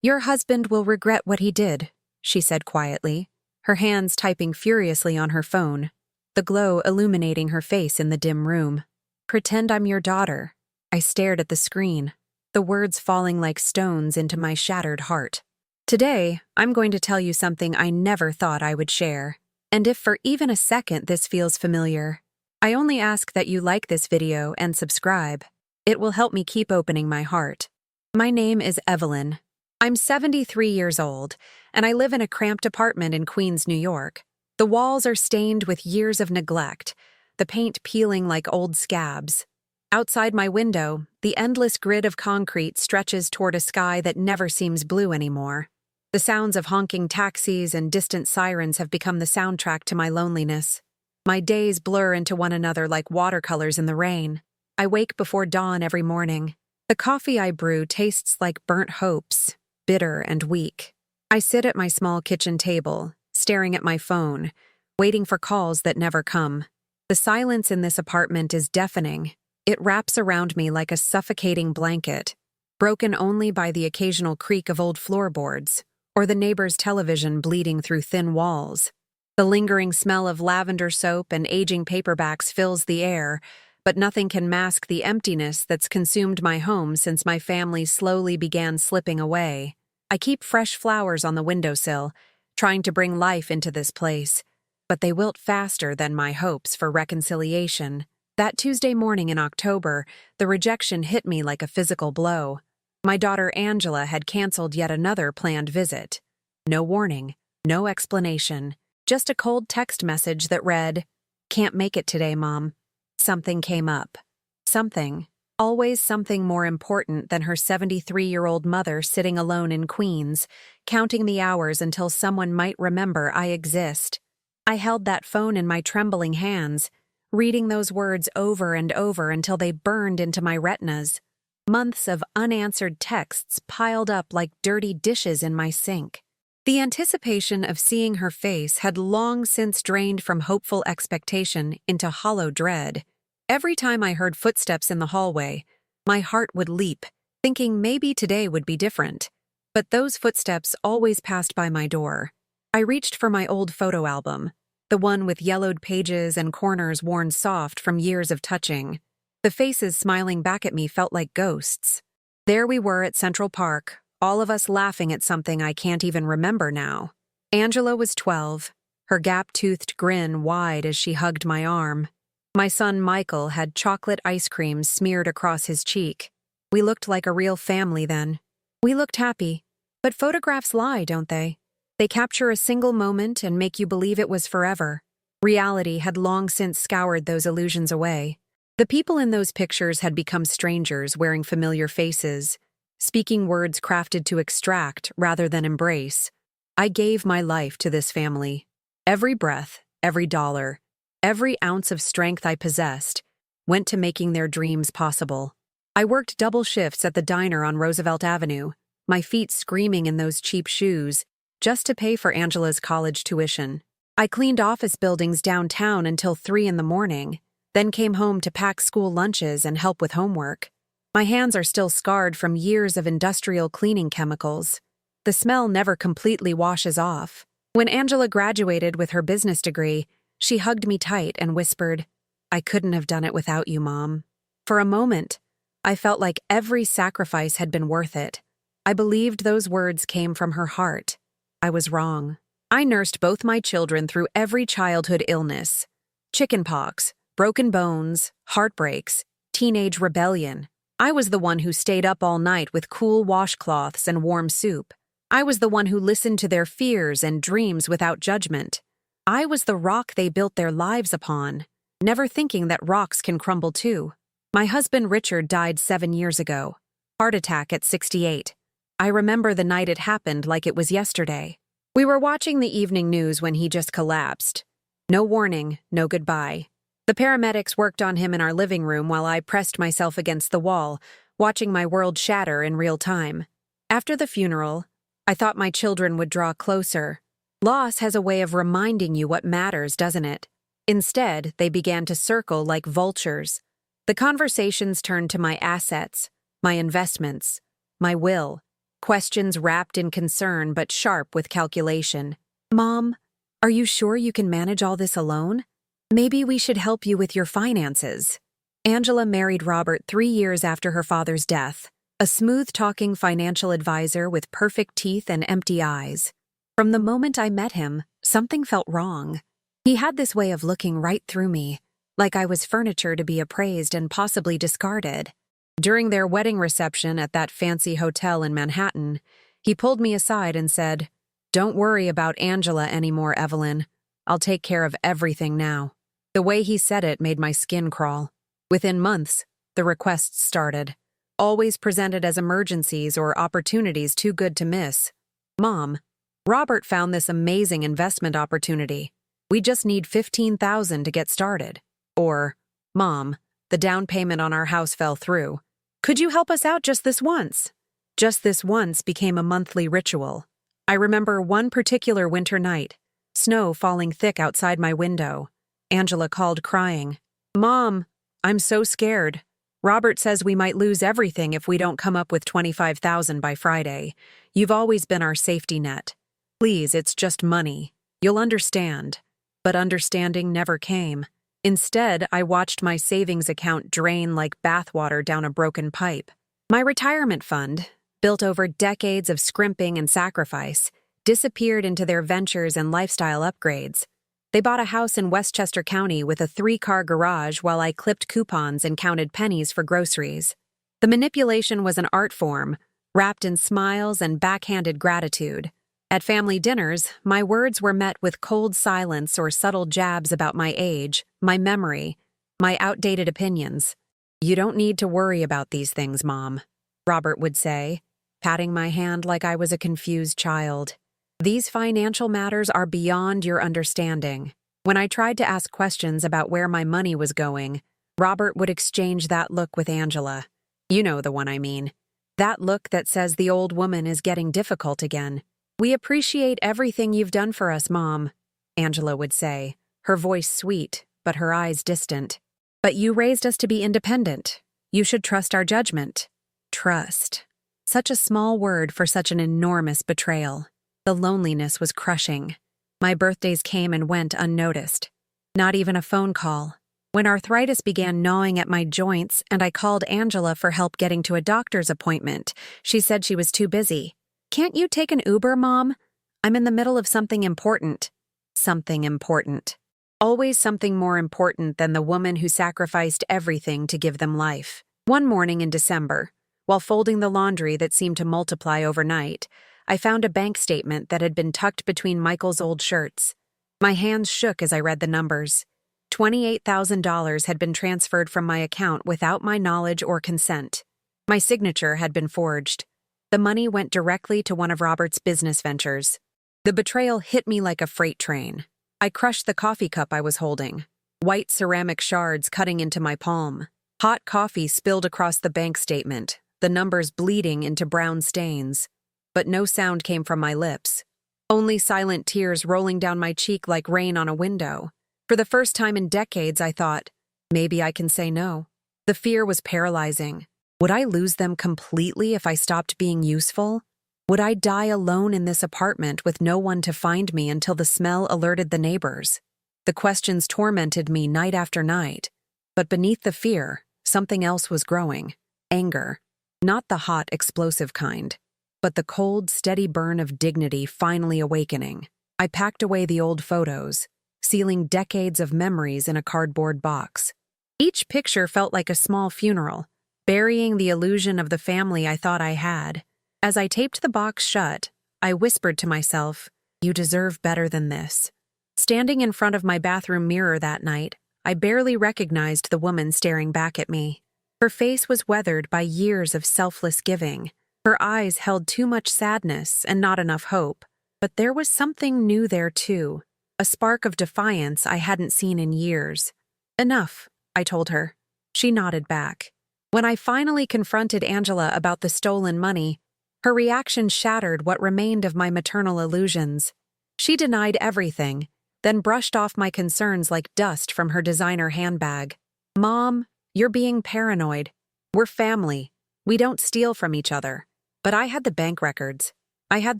Your husband will regret what he did, she said quietly, her hands typing furiously on her phone, the glow illuminating her face in the dim room. Pretend I'm your daughter. I stared at the screen, the words falling like stones into my shattered heart. Today, I'm going to tell you something I never thought I would share. And if for even a second this feels familiar, I only ask that you like this video and subscribe. It will help me keep opening my heart. My name is Evelyn. I'm 73 years old, and I live in a cramped apartment in Queens, New York. The walls are stained with years of neglect, the paint peeling like old scabs. Outside my window, the endless grid of concrete stretches toward a sky that never seems blue anymore. The sounds of honking taxis and distant sirens have become the soundtrack to my loneliness. My days blur into one another like watercolors in the rain. I wake before dawn every morning. The coffee I brew tastes like burnt hopes, bitter and weak. I sit at my small kitchen table, staring at my phone, waiting for calls that never come. The silence in this apartment is deafening. It wraps around me like a suffocating blanket, broken only by the occasional creak of old floorboards, or the neighbor's television bleeding through thin walls. The lingering smell of lavender soap and aging paperbacks fills the air, but nothing can mask the emptiness that's consumed my home since my family slowly began slipping away. I keep fresh flowers on the windowsill, trying to bring life into this place, but they wilt faster than my hopes for reconciliation. That Tuesday morning in October, the rejection hit me like a physical blow. My daughter Angela had canceled yet another planned visit. No warning, no explanation, just a cold text message that read, "Can't make it today, Mom." Something came up. Something. Always something more important than her 73-year-old mother sitting alone in Queens, counting the hours until someone might remember I exist. I held that phone in my trembling hands, reading those words over and over until they burned into my retinas. Months of unanswered texts piled up like dirty dishes in my sink. The anticipation of seeing her face had long since drained from hopeful expectation into hollow dread. Every time I heard footsteps in the hallway, my heart would leap, thinking maybe today would be different. But those footsteps always passed by my door. I reached for my old photo album, the one with yellowed pages and corners worn soft from years of touching. The faces smiling back at me felt like ghosts. There we were at Central Park, all of us laughing at something I can't even remember now. Angela was 12, her gap-toothed grin wide as she hugged my arm. My son Michael had chocolate ice cream smeared across his cheek. We looked like a real family then. We looked happy. But photographs lie, don't they? They capture a single moment and make you believe it was forever. Reality had long since scoured those illusions away. The people in those pictures had become strangers wearing familiar faces, speaking words crafted to extract rather than embrace. I gave my life to this family. Every breath, every dollar, every ounce of strength I possessed went to making their dreams possible. I worked double shifts at the diner on Roosevelt Avenue, my feet screaming in those cheap shoes, just to pay for Angela's college tuition. I cleaned office buildings downtown until 3 in the morning, then came home to pack school lunches and help with homework. My hands are still scarred from years of industrial cleaning chemicals. The smell never completely washes off. When Angela graduated with her business degree, she hugged me tight and whispered, "I couldn't have done it without you, Mom." For a moment, I felt like every sacrifice had been worth it. I believed those words came from her heart. I was wrong. I nursed both my children through every childhood illness. Chickenpox, broken bones, heartbreaks, teenage rebellion. I was the one who stayed up all night with cool washcloths and warm soup. I was the one who listened to their fears and dreams without judgment. I was the rock they built their lives upon, never thinking that rocks can crumble too. My husband Richard died 7 years ago. Heart attack at 68. I remember the night it happened like it was yesterday. We were watching the evening news when he just collapsed. No warning, no goodbye. The paramedics worked on him in our living room while I pressed myself against the wall, watching my world shatter in real time. After the funeral, I thought my children would draw closer. Loss has a way of reminding you what matters, doesn't it? Instead, they began to circle like vultures. The conversations turned to my assets, my investments, my will. questions wrapped in concern but sharp with calculation. Mom, are you sure you can manage all this alone? Maybe we should help you with your finances. Angela married Robert 3 years after her father's death, a smooth-talking financial advisor with perfect teeth and empty eyes. From the moment I met him, something felt wrong. He had this way of looking right through me, like I was furniture to be appraised and possibly discarded. During their wedding reception at that fancy hotel in Manhattan, he pulled me aside and said, "Don't worry about Angela anymore, Evelyn. I'll take care of everything now." The way he said it made my skin crawl. Within months, the requests started, always presented as emergencies or opportunities too good to miss. Mom, Robert found this amazing investment opportunity. We just need $15,000 to get started. Or, Mom, the down payment on our house fell through. Could you help us out just this once? Just this once became a monthly ritual. I remember one particular winter night, snow falling thick outside my window. Angela called crying, "Mom, I'm so scared. Robert says we might lose everything if we don't come up with $25,000 by Friday. You've always been our safety net. Please, it's just money. You'll understand." But understanding never came. Instead, I watched my savings account drain like bathwater down a broken pipe. My retirement fund, built over decades of scrimping and sacrifice, disappeared into their ventures and lifestyle upgrades. They bought a house in Westchester County with a 3-car garage while I clipped coupons and counted pennies for groceries. The manipulation was an art form, wrapped in smiles and backhanded gratitude. At family dinners, my words were met with cold silence or subtle jabs about my age, my memory, my outdated opinions. "You don't need to worry about these things, Mom," Robert would say, patting my hand like I was a confused child. "These financial matters are beyond your understanding." When I tried to ask questions about where my money was going, Robert would exchange that look with Angela. You know the one I mean. That look that says the old woman is getting difficult again. "We appreciate everything you've done for us, Mom," Angela would say, her voice sweet, but her eyes distant. "But you raised us to be independent. You should trust our judgment." Trust. Such a small word for such an enormous betrayal. The loneliness was crushing. My birthdays came and went unnoticed. Not even a phone call. When arthritis began gnawing at my joints and I called Angela for help getting to a doctor's appointment, she said she was too busy. "Can't you take an Uber, Mom? I'm in the middle of something important." Something important. Always something more important than the woman who sacrificed everything to give them life. One morning in December, while folding the laundry that seemed to multiply overnight, I found a bank statement that had been tucked between Michael's old shirts. My hands shook as I read the numbers. $28,000 had been transferred from my account without my knowledge or consent. My signature had been forged. The money went directly to one of Robert's business ventures. The betrayal hit me like a freight train. I crushed the coffee cup I was holding, white ceramic shards cutting into my palm. Hot coffee spilled across the bank statement, the numbers bleeding into brown stains. But no sound came from my lips. Only silent tears rolling down my cheek like rain on a window. For the first time in decades, I thought, maybe I can say no. The fear was paralyzing. Would I lose them completely if I stopped being useful? Would I die alone in this apartment with no one to find me until the smell alerted the neighbors? The questions tormented me night after night. But beneath the fear, something else was growing. Anger. Not the hot, explosive kind, but the cold, steady burn of dignity finally awakening. I packed away the old photos, sealing decades of memories in a cardboard box. Each picture felt like a small funeral, burying the illusion of the family I thought I had. As I taped the box shut, I whispered to myself, "You deserve better than this." Standing in front of my bathroom mirror that night, I barely recognized the woman staring back at me. Her face was weathered by years of selfless giving. Her eyes held too much sadness and not enough hope. But there was something new there too, a spark of defiance I hadn't seen in years. "Enough," I told her. She nodded back. When I finally confronted Angela about the stolen money, her reaction shattered what remained of my maternal illusions. She denied everything, then brushed off my concerns like dust from her designer handbag. "Mom, you're being paranoid. We're family. We don't steal from each other." But I had the bank records. I had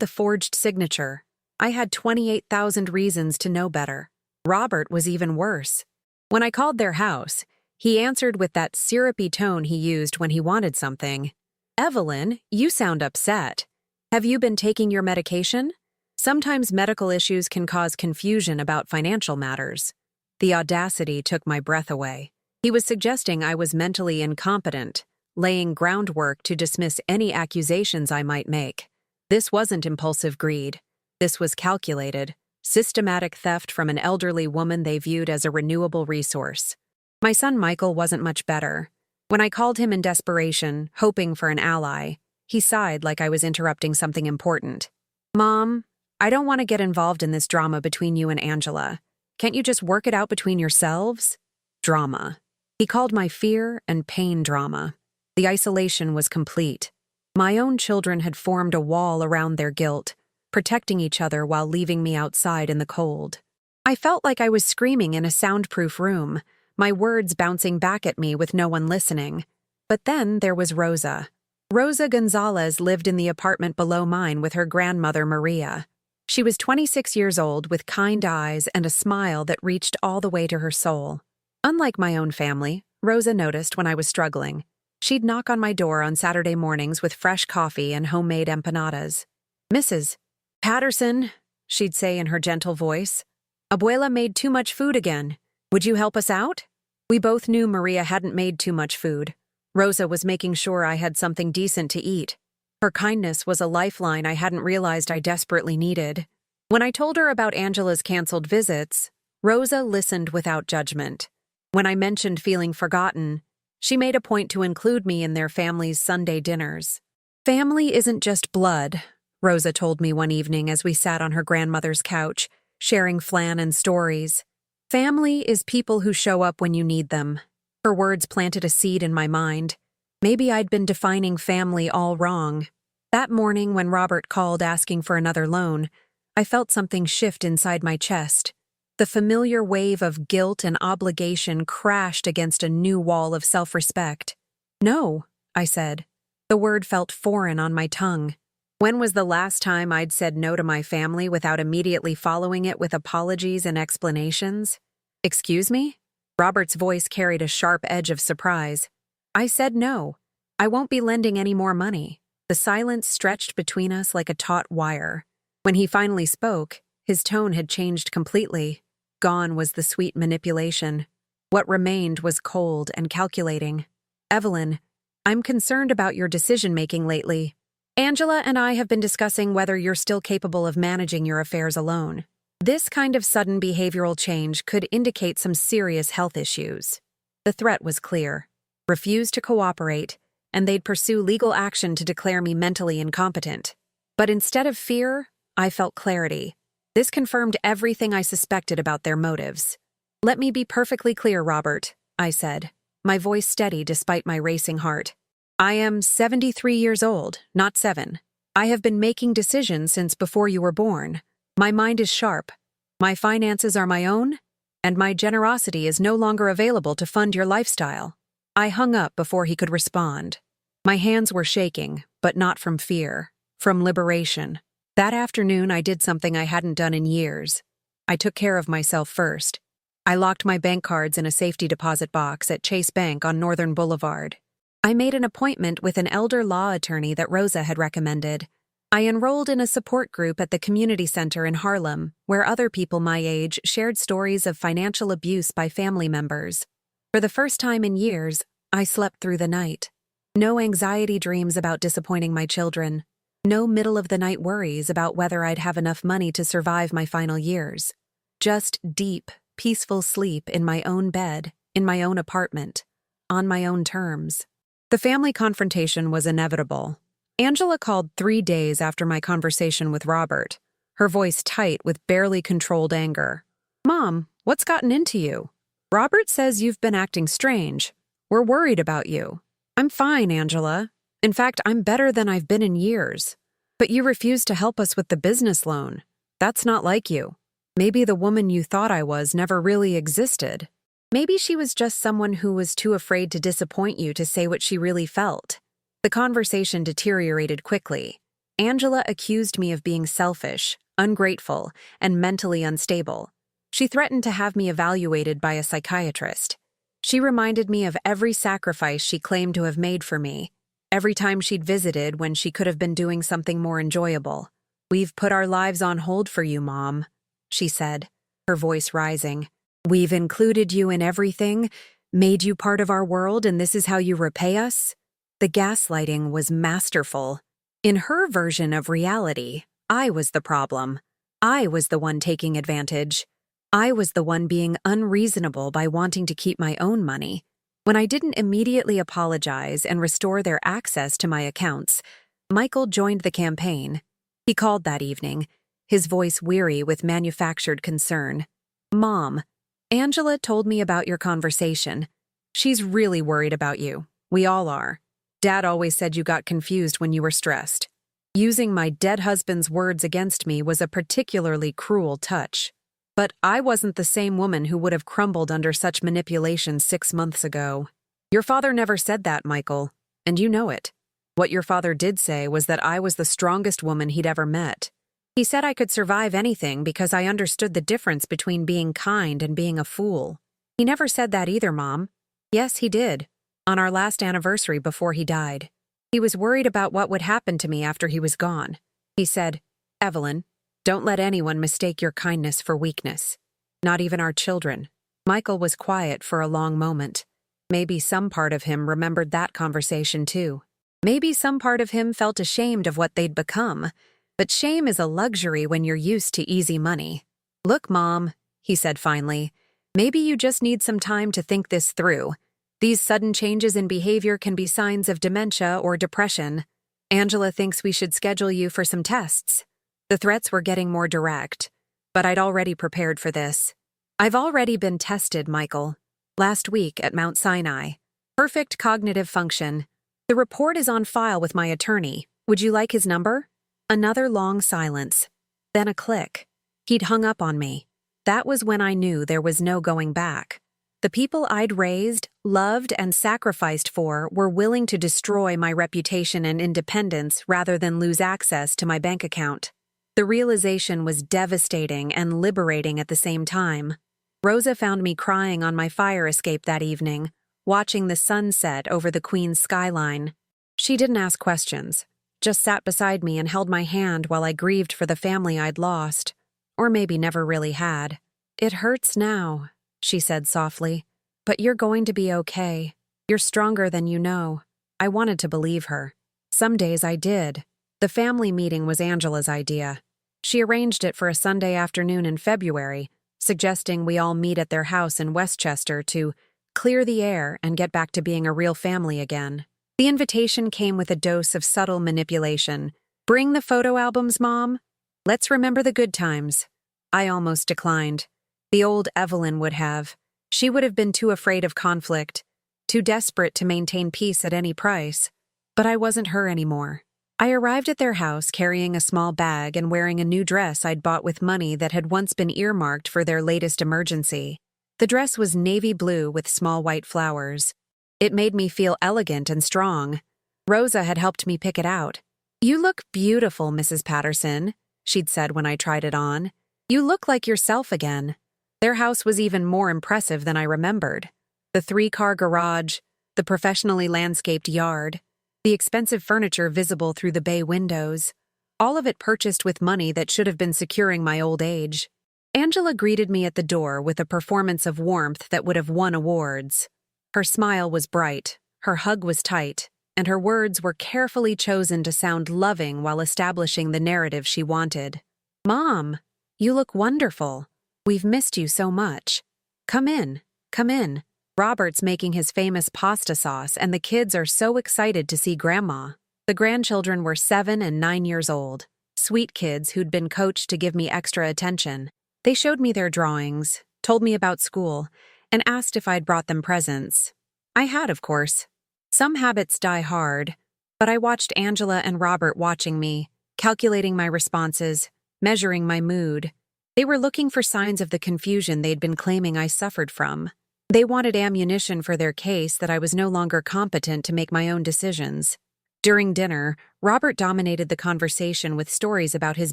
the forged signature. I had 28,000 reasons to know better. Robert was even worse. When I called their house, he answered with that syrupy tone he used when he wanted something. "Evelyn, you sound upset. Have you been taking your medication?" Sometimes medical issues can cause confusion about financial matters. The audacity took my breath away. He was suggesting I was mentally incompetent, laying groundwork to dismiss any accusations I might make. This wasn't impulsive greed. This was calculated, systematic theft from an elderly woman they viewed as a renewable resource. My son Michael wasn't much better. When I called him in desperation, hoping for an ally, he sighed like I was interrupting something important. "Mom, I don't want to get involved in this drama between you and Angela. Can't you just work it out between yourselves?" Drama. He called my fear and pain drama. The isolation was complete. My own children had formed a wall around their guilt, protecting each other while leaving me outside in the cold. I felt like I was screaming in a soundproof room, my words bouncing back at me with no one listening. But then there was Rosa. Rosa Gonzalez lived in the apartment below mine with her grandmother Maria. She was 26 years old with kind eyes and a smile that reached all the way to her soul. Unlike my own family, Rosa noticed when I was struggling. She'd knock on my door on Saturday mornings with fresh coffee and homemade empanadas. "Mrs. Patterson," she'd say in her gentle voice, "Abuela made too much food again. Would you help us out?" We both knew Maria hadn't made too much food. Rosa was making sure I had something decent to eat. Her kindness was a lifeline I hadn't realized I desperately needed. When I told her about Angela's canceled visits, Rosa listened without judgment. When I mentioned feeling forgotten, she made a point to include me in their family's Sunday dinners. "Family isn't just blood," Rosa told me one evening as we sat on her grandmother's couch, sharing flan and stories. "Family is people who show up when you need them." Her words planted a seed in my mind. Maybe I'd been defining family all wrong. That morning when Robert called asking for another loan, I felt something shift inside my chest. The familiar wave of guilt and obligation crashed against a new wall of self-respect. "No," I said. The word felt foreign on my tongue. When was the last time I'd said no to my family without immediately following it with apologies and explanations? "Excuse me?" Robert's voice carried a sharp edge of surprise. "I said no. I won't be lending any more money." The silence stretched between us like a taut wire. When he finally spoke, his tone had changed completely. Gone was the sweet manipulation. What remained was cold and calculating. "Evelyn, I'm concerned about your decision-making lately. Angela and I have been discussing whether you're still capable of managing your affairs alone. This kind of sudden behavioral change could indicate some serious health issues." The threat was clear. Refuse to cooperate, and they'd pursue legal action to declare me mentally incompetent. But instead of fear, I felt clarity. This confirmed everything I suspected about their motives. "Let me be perfectly clear, Robert," I said, my voice steady despite my racing heart. "I am 73 years old, not 7. I have been making decisions since before you were born. My mind is sharp. My finances are my own, and my generosity is no longer available to fund your lifestyle." I hung up before he could respond. My hands were shaking, but not from fear, from liberation. That afternoon, I did something I hadn't done in years. I took care of myself first. I locked my bank cards in a safety deposit box at Chase Bank on Northern Boulevard. I made an appointment with an elder law attorney that Rosa had recommended. I enrolled in a support group at the community center in Harlem, where other people my age shared stories of financial abuse by family members. For the first time in years, I slept through the night. No anxiety dreams about disappointing my children. No middle-of-the-night worries about whether I'd have enough money to survive my final years. Just deep, peaceful sleep in my own bed, in my own apartment, on my own terms. The family confrontation was inevitable. Angela called 3 days after my conversation with Robert, her voice tight with barely controlled anger. "Mom, what's gotten into you? Robert says you've been acting strange. We're worried about you." "I'm fine, Angela. In fact, I'm better than I've been in years. But you refused to help us with the business loan. That's not like you. Maybe the woman you thought I was never really existed. Maybe she was just someone who was too afraid to disappoint you to say what she really felt." The conversation deteriorated quickly. Angela accused me of being selfish, ungrateful, and mentally unstable. She threatened to have me evaluated by a psychiatrist. She reminded me of every sacrifice she claimed to have made for me, every time she'd visited when she could have been doing something more enjoyable. "We've put our lives on hold for you, Mom," she said, her voice rising. "We've included you in everything, made you part of our world, and this is how you repay us?" The gaslighting was masterful. In her version of reality, I was the problem. I was the one taking advantage. I was the one being unreasonable by wanting to keep my own money. When I didn't immediately apologize and restore their access to my accounts, Michael joined the campaign. He called that evening, his voice weary with manufactured concern. "Mom, Angela told me about your conversation. She's really worried about you. We all are. Dad always said you got confused when you were stressed. Using my dead husband's words against me was a particularly cruel touch. But I wasn't the same woman who would have crumbled under such manipulation 6 months ago. Your father never said that, Michael, and you know it. What your father did say was that I was the strongest woman he'd ever met. He said I could survive anything because I understood the difference between being kind and being a fool. He never said that either, Mom. Yes, he did. On our last anniversary before he died. He was worried about what would happen to me after he was gone. He said, 'Evelyn, don't let anyone mistake your kindness for weakness. Not even our children.'" Michael was quiet for a long moment. Maybe some part of him remembered that conversation too. Maybe some part of him felt ashamed of what they'd become, but shame is a luxury when you're used to easy money. "Look, Mom," he said finally, "maybe you just need some time to think this through. These sudden changes in behavior can be signs of dementia or depression. Angela thinks we should schedule you for some tests." The threats were getting more direct, but I'd already prepared for this. "I've already been tested, Michael. Last week at Mount Sinai. Perfect cognitive function. The report is on file with my attorney. Would you like his number?" Another long silence. Then a click. He'd hung up on me. That was when I knew there was no going back. The people I'd raised, loved, and sacrificed for were willing to destroy my reputation and independence rather than lose access to my bank account. The realization was devastating and liberating at the same time. Rosa found me crying on my fire escape that evening, watching the sun set over the Queen's skyline. She didn't ask questions, just sat beside me and held my hand while I grieved for the family I'd lost, or maybe never really had. "It hurts now," she said softly, "but you're going to be okay. You're stronger than you know." I wanted to believe her. Some days I did. The family meeting was Angela's idea. She arranged it for a Sunday afternoon in February, suggesting we all meet at their house in Westchester to clear the air and get back to being a real family again. The invitation came with a dose of subtle manipulation. "Bring the photo albums, Mom. Let's remember the good times." I almost declined. The old Evelyn would have. She would have been too afraid of conflict, too desperate to maintain peace at any price. But I wasn't her anymore. I arrived at their house carrying a small bag and wearing a new dress I'd bought with money that had once been earmarked for their latest emergency. The dress was navy blue with small white flowers. It made me feel elegant and strong. Rosa had helped me pick it out. "You look beautiful, Mrs. Patterson," she'd said when I tried it on. "You look like yourself again." Their house was even more impressive than I remembered. The 3-car garage, the professionally landscaped yard, the expensive furniture visible through the bay windows, all of it purchased with money that should have been securing my old age. Angela greeted me at the door with a performance of warmth that would have won awards. Her smile was bright, her hug was tight, and her words were carefully chosen to sound loving while establishing the narrative she wanted. "Mom, you look wonderful. We've missed you so much. Come in, come in. Robert's making his famous pasta sauce, and the kids are so excited to see Grandma." The grandchildren were 7 and 9 years old, sweet kids who'd been coached to give me extra attention. They showed me their drawings, told me about school, and asked if I'd brought them presents. I had, of course. Some habits die hard, but I watched Angela and Robert watching me, calculating my responses, measuring my mood. They were looking for signs of the confusion they'd been claiming I suffered from. They wanted ammunition for their case that I was no longer competent to make my own decisions. During dinner, Robert dominated the conversation with stories about his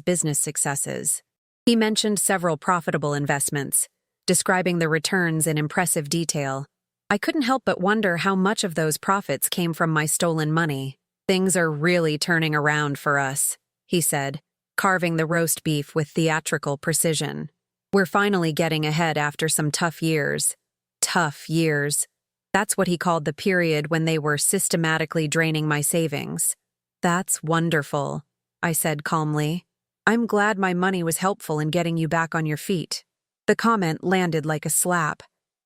business successes. He mentioned several profitable investments, describing the returns in impressive detail. I couldn't help but wonder how much of those profits came from my stolen money. "Things are really turning around for us," he said, carving the roast beef with theatrical precision. "We're finally getting ahead after some tough years." Tough years. That's what he called the period when they were systematically draining my savings. "That's wonderful," I said calmly. "I'm glad my money was helpful in getting you back on your feet." The comment landed like a slap.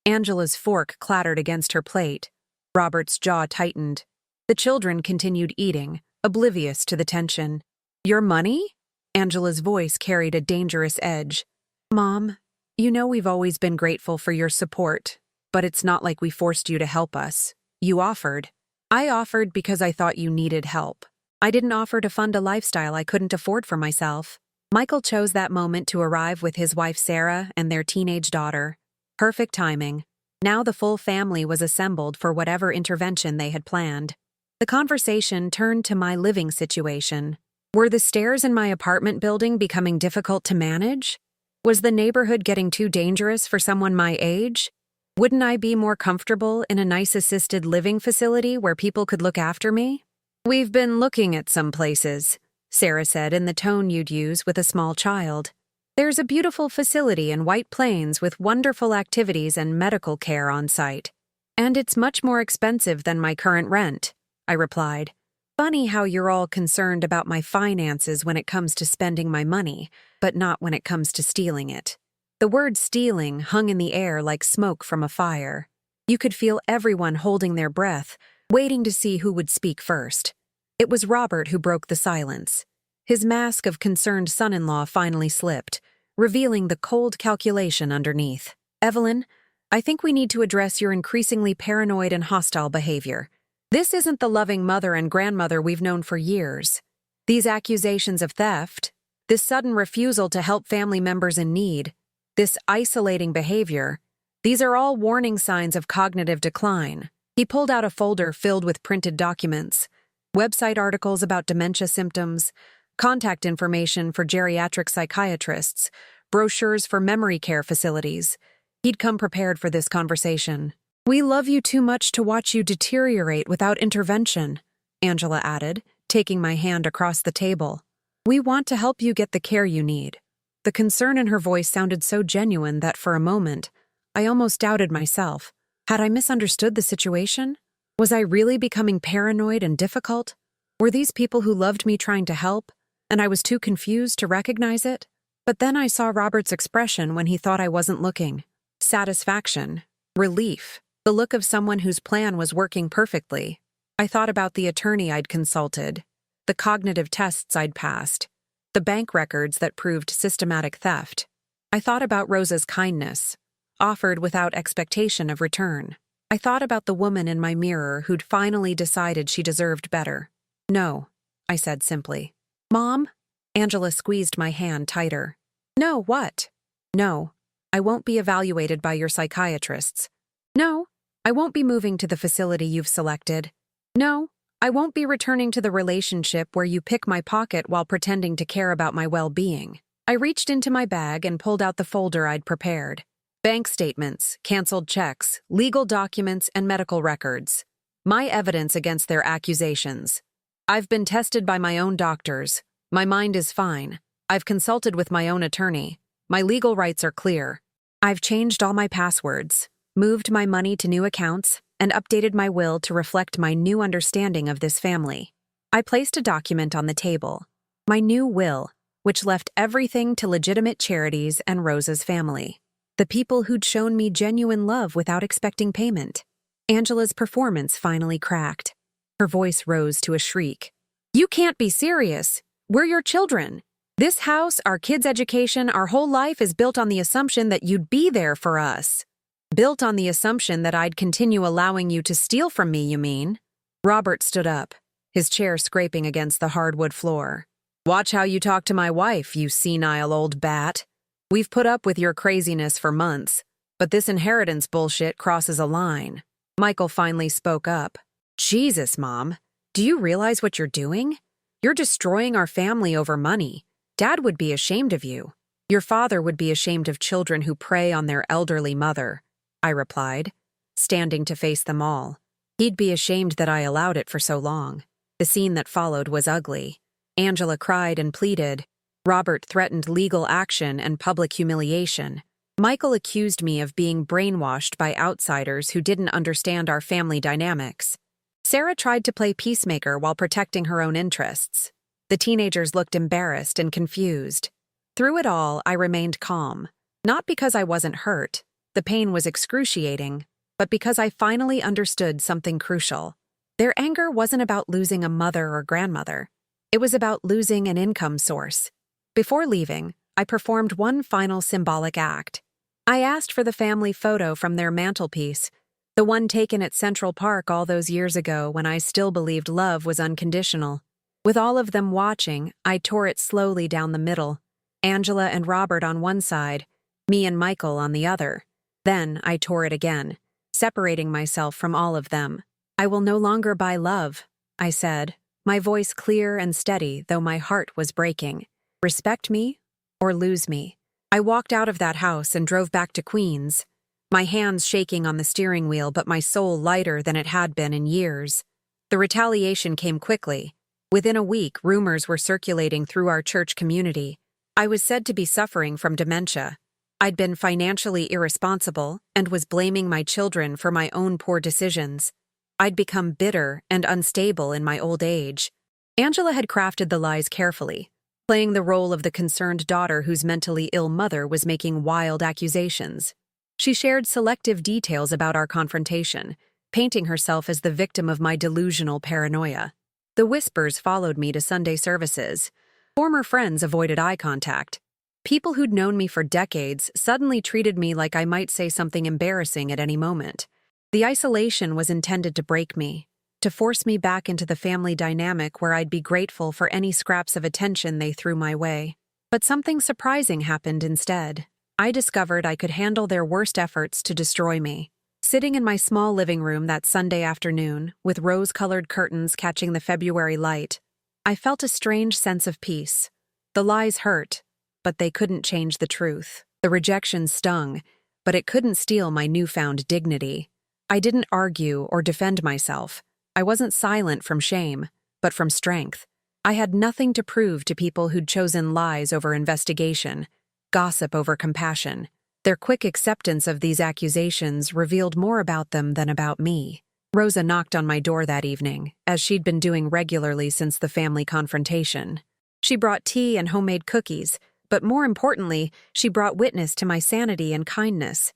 Angela's fork clattered against her plate. Robert's jaw tightened. The children continued eating, oblivious to the tension. "Your money?" Angela's voice carried a dangerous edge. "Mom, you know we've always been grateful for your support, but it's not like we forced you to help us. You offered. I offered because I thought you needed help. I didn't offer to fund a lifestyle I couldn't afford for myself." Michael chose that moment to arrive with his wife Sarah and their teenage daughter. Perfect timing. Now the full family was assembled for whatever intervention they had planned. The conversation turned to my living situation. Were the stairs in my apartment building becoming difficult to manage? Was the neighborhood getting too dangerous for someone my age? Wouldn't I be more comfortable in a nice assisted living facility where people could look after me? "We've been looking at some places," Sarah said in the tone you'd use with a small child. "There's a beautiful facility in White Plains with wonderful activities and medical care on site. And it's much more expensive than my current rent," I replied. "Funny how you're all concerned about my finances when it comes to spending my money, but not when it comes to stealing it." The word stealing hung in the air like smoke from a fire. You could feel everyone holding their breath, waiting to see who would speak first. It was Robert who broke the silence. His mask of concerned son-in-law finally slipped, revealing the cold calculation underneath. "Evelyn, I think we need to address your increasingly paranoid and hostile behavior. This isn't the loving mother and grandmother we've known for years. These accusations of theft, this sudden refusal to help family members in need, this isolating behavior, these are all warning signs of cognitive decline." He pulled out a folder filled with printed documents, website articles about dementia symptoms, contact information for geriatric psychiatrists, brochures for memory care facilities. He'd come prepared for this conversation. "We love you too much to watch you deteriorate without intervention," Angela added, taking my hand across the table. "We want to help you get the care you need." The concern in her voice sounded so genuine that for a moment, I almost doubted myself. Had I misunderstood the situation? Was I really becoming paranoid and difficult? Were these people who loved me trying to help, and I was too confused to recognize it? But then I saw Robert's expression when he thought I wasn't looking. Satisfaction. Relief. The look of someone whose plan was working perfectly. I thought about the attorney I'd consulted, the cognitive tests I'd passed, the bank records that proved systematic theft. I thought about Rosa's kindness, offered without expectation of return. I thought about the woman in my mirror who'd finally decided she deserved better. "No," I said simply. "Mom?" Angela squeezed my hand tighter. "No, what?" "No, I won't be evaluated by your psychiatrists. No, I won't be moving to the facility you've selected. No, I won't be returning to the relationship where you pick my pocket while pretending to care about my well-being." I reached into my bag and pulled out the folder I'd prepared. Bank statements, canceled checks, legal documents, and medical records. My evidence against their accusations. "I've been tested by my own doctors. My mind is fine. I've consulted with my own attorney. My legal rights are clear. I've changed all my passwords, moved my money to new accounts, and updated my will to reflect my new understanding of this family." I placed a document on the table. My new will, which left everything to legitimate charities and Rosa's family. The people who'd shown me genuine love without expecting payment. Angela's performance finally cracked. Her voice rose to a shriek. "You can't be serious. We're your children. This house, our kids' education, our whole life is built on the assumption that you'd be there for us. Built on the assumption that I'd continue allowing you to steal from me, you mean?" Robert stood up, his chair scraping against the hardwood floor. "Watch how you talk to my wife, you senile old bat. We've put up with your craziness for months, but this inheritance bullshit crosses a line." Michael finally spoke up. "Jesus, Mom. Do you realize what you're doing? You're destroying our family over money. Dad would be ashamed of you. Your father would be ashamed of children who prey on their elderly mother, I replied, standing to face them all. He'd be ashamed that I allowed it for so long. The scene that followed was ugly. Angela cried and pleaded. Robert threatened legal action and public humiliation. Michael accused me of being brainwashed by outsiders who didn't understand our family dynamics. Sarah tried to play peacemaker while protecting her own interests. The teenagers looked embarrassed and confused. Through it all, I remained calm. Not because I wasn't hurt, the pain was excruciating, but because I finally understood something crucial. Their anger wasn't about losing a mother or grandmother. It was about losing an income source. Before leaving, I performed one final symbolic act. I asked for the family photo from their mantelpiece, the one taken at Central Park all those years ago when I still believed love was unconditional. With all of them watching, I tore it slowly down the middle. Angela and Robert on one side, me and Michael on the other. Then I tore it again, separating myself from all of them. I will no longer buy love, I said, my voice clear and steady though my heart was breaking. Respect me or lose me. I walked out of that house and drove back to Queens, my hands shaking on the steering wheel but my soul lighter than it had been in years. The retaliation came quickly. Within a week, rumors were circulating through our church community. I was said to be suffering from dementia. I'd been financially irresponsible and was blaming my children for my own poor decisions. I'd become bitter and unstable in my old age. Angela had crafted the lies carefully, playing the role of the concerned daughter whose mentally ill mother was making wild accusations. She shared selective details about our confrontation, painting herself as the victim of my delusional paranoia. The whispers followed me to Sunday services. Former friends avoided eye contact. People who'd known me for decades suddenly treated me like I might say something embarrassing at any moment. The isolation was intended to break me, to force me back into the family dynamic where I'd be grateful for any scraps of attention they threw my way. But something surprising happened instead. I discovered I could handle their worst efforts to destroy me. Sitting in my small living room that Sunday afternoon, with rose-colored curtains catching the February light, I felt a strange sense of peace. The lies hurt, but they couldn't change the truth. The rejection stung, but it couldn't steal my newfound dignity. I didn't argue or defend myself. I wasn't silent from shame, but from strength. I had nothing to prove to people who'd chosen lies over investigation, gossip over compassion. Their quick acceptance of these accusations revealed more about them than about me. Rosa knocked on my door that evening, as she'd been doing regularly since the family confrontation. She brought tea and homemade cookies, but more importantly, she brought witness to my sanity and kindness.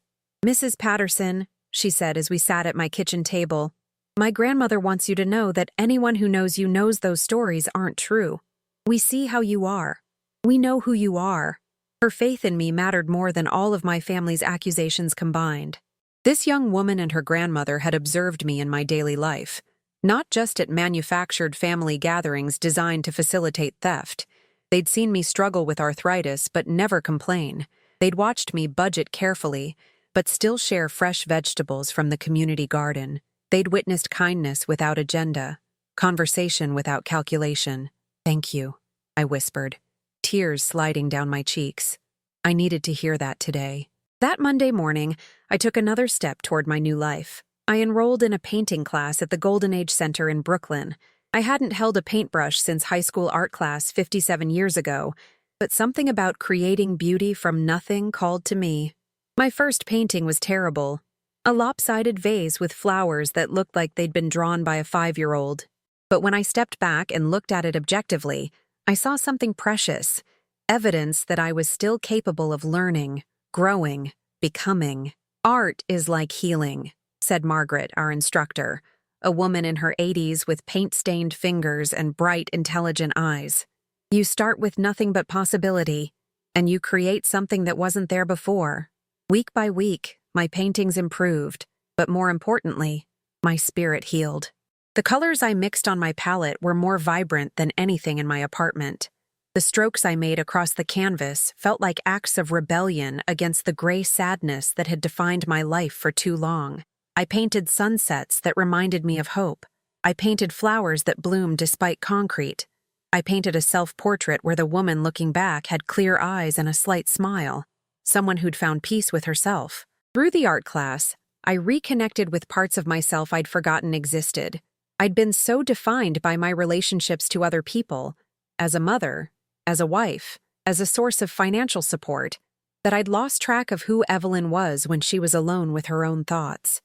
"Mrs. Patterson," she said as we sat at my kitchen table, "my grandmother wants you to know that anyone who knows you knows those stories aren't true. We see how you are. We know who you are." Her faith in me mattered more than all of my family's accusations combined. This young woman and her grandmother had observed me in my daily life, not just at manufactured family gatherings designed to facilitate theft. They'd seen me struggle with arthritis but never complain. They'd watched me budget carefully, but still share fresh vegetables from the community garden. They'd witnessed kindness without agenda, conversation without calculation. "Thank you," I whispered, tears sliding down my cheeks. I needed to hear that today. That Monday morning, I took another step toward my new life. I enrolled in a painting class at the Golden Age Center in Brooklyn. I hadn't held a paintbrush since high school art class 57 years ago, but something about creating beauty from nothing called to me. My first painting was terrible. A lopsided vase with flowers that looked like they'd been drawn by a 5-year-old. But when I stepped back and looked at it objectively, I saw something precious, evidence that I was still capable of learning, growing, becoming. "Art is like healing," said Margaret, our instructor, a woman in her 80s with paint-stained fingers and bright, intelligent eyes. "You start with nothing but possibility, and you create something that wasn't there before." Week by week, my paintings improved, but more importantly, my spirit healed. The colors I mixed on my palette were more vibrant than anything in my apartment. The strokes I made across the canvas felt like acts of rebellion against the gray sadness that had defined my life for too long. I painted sunsets that reminded me of hope. I painted flowers that bloomed despite concrete. I painted a self-portrait where the woman looking back had clear eyes and a slight smile, someone who'd found peace with herself. Through the art class, I reconnected with parts of myself I'd forgotten existed. I'd been so defined by my relationships to other people, as a mother, as a wife, as a source of financial support, that I'd lost track of who Evelyn was when she was alone with her own thoughts.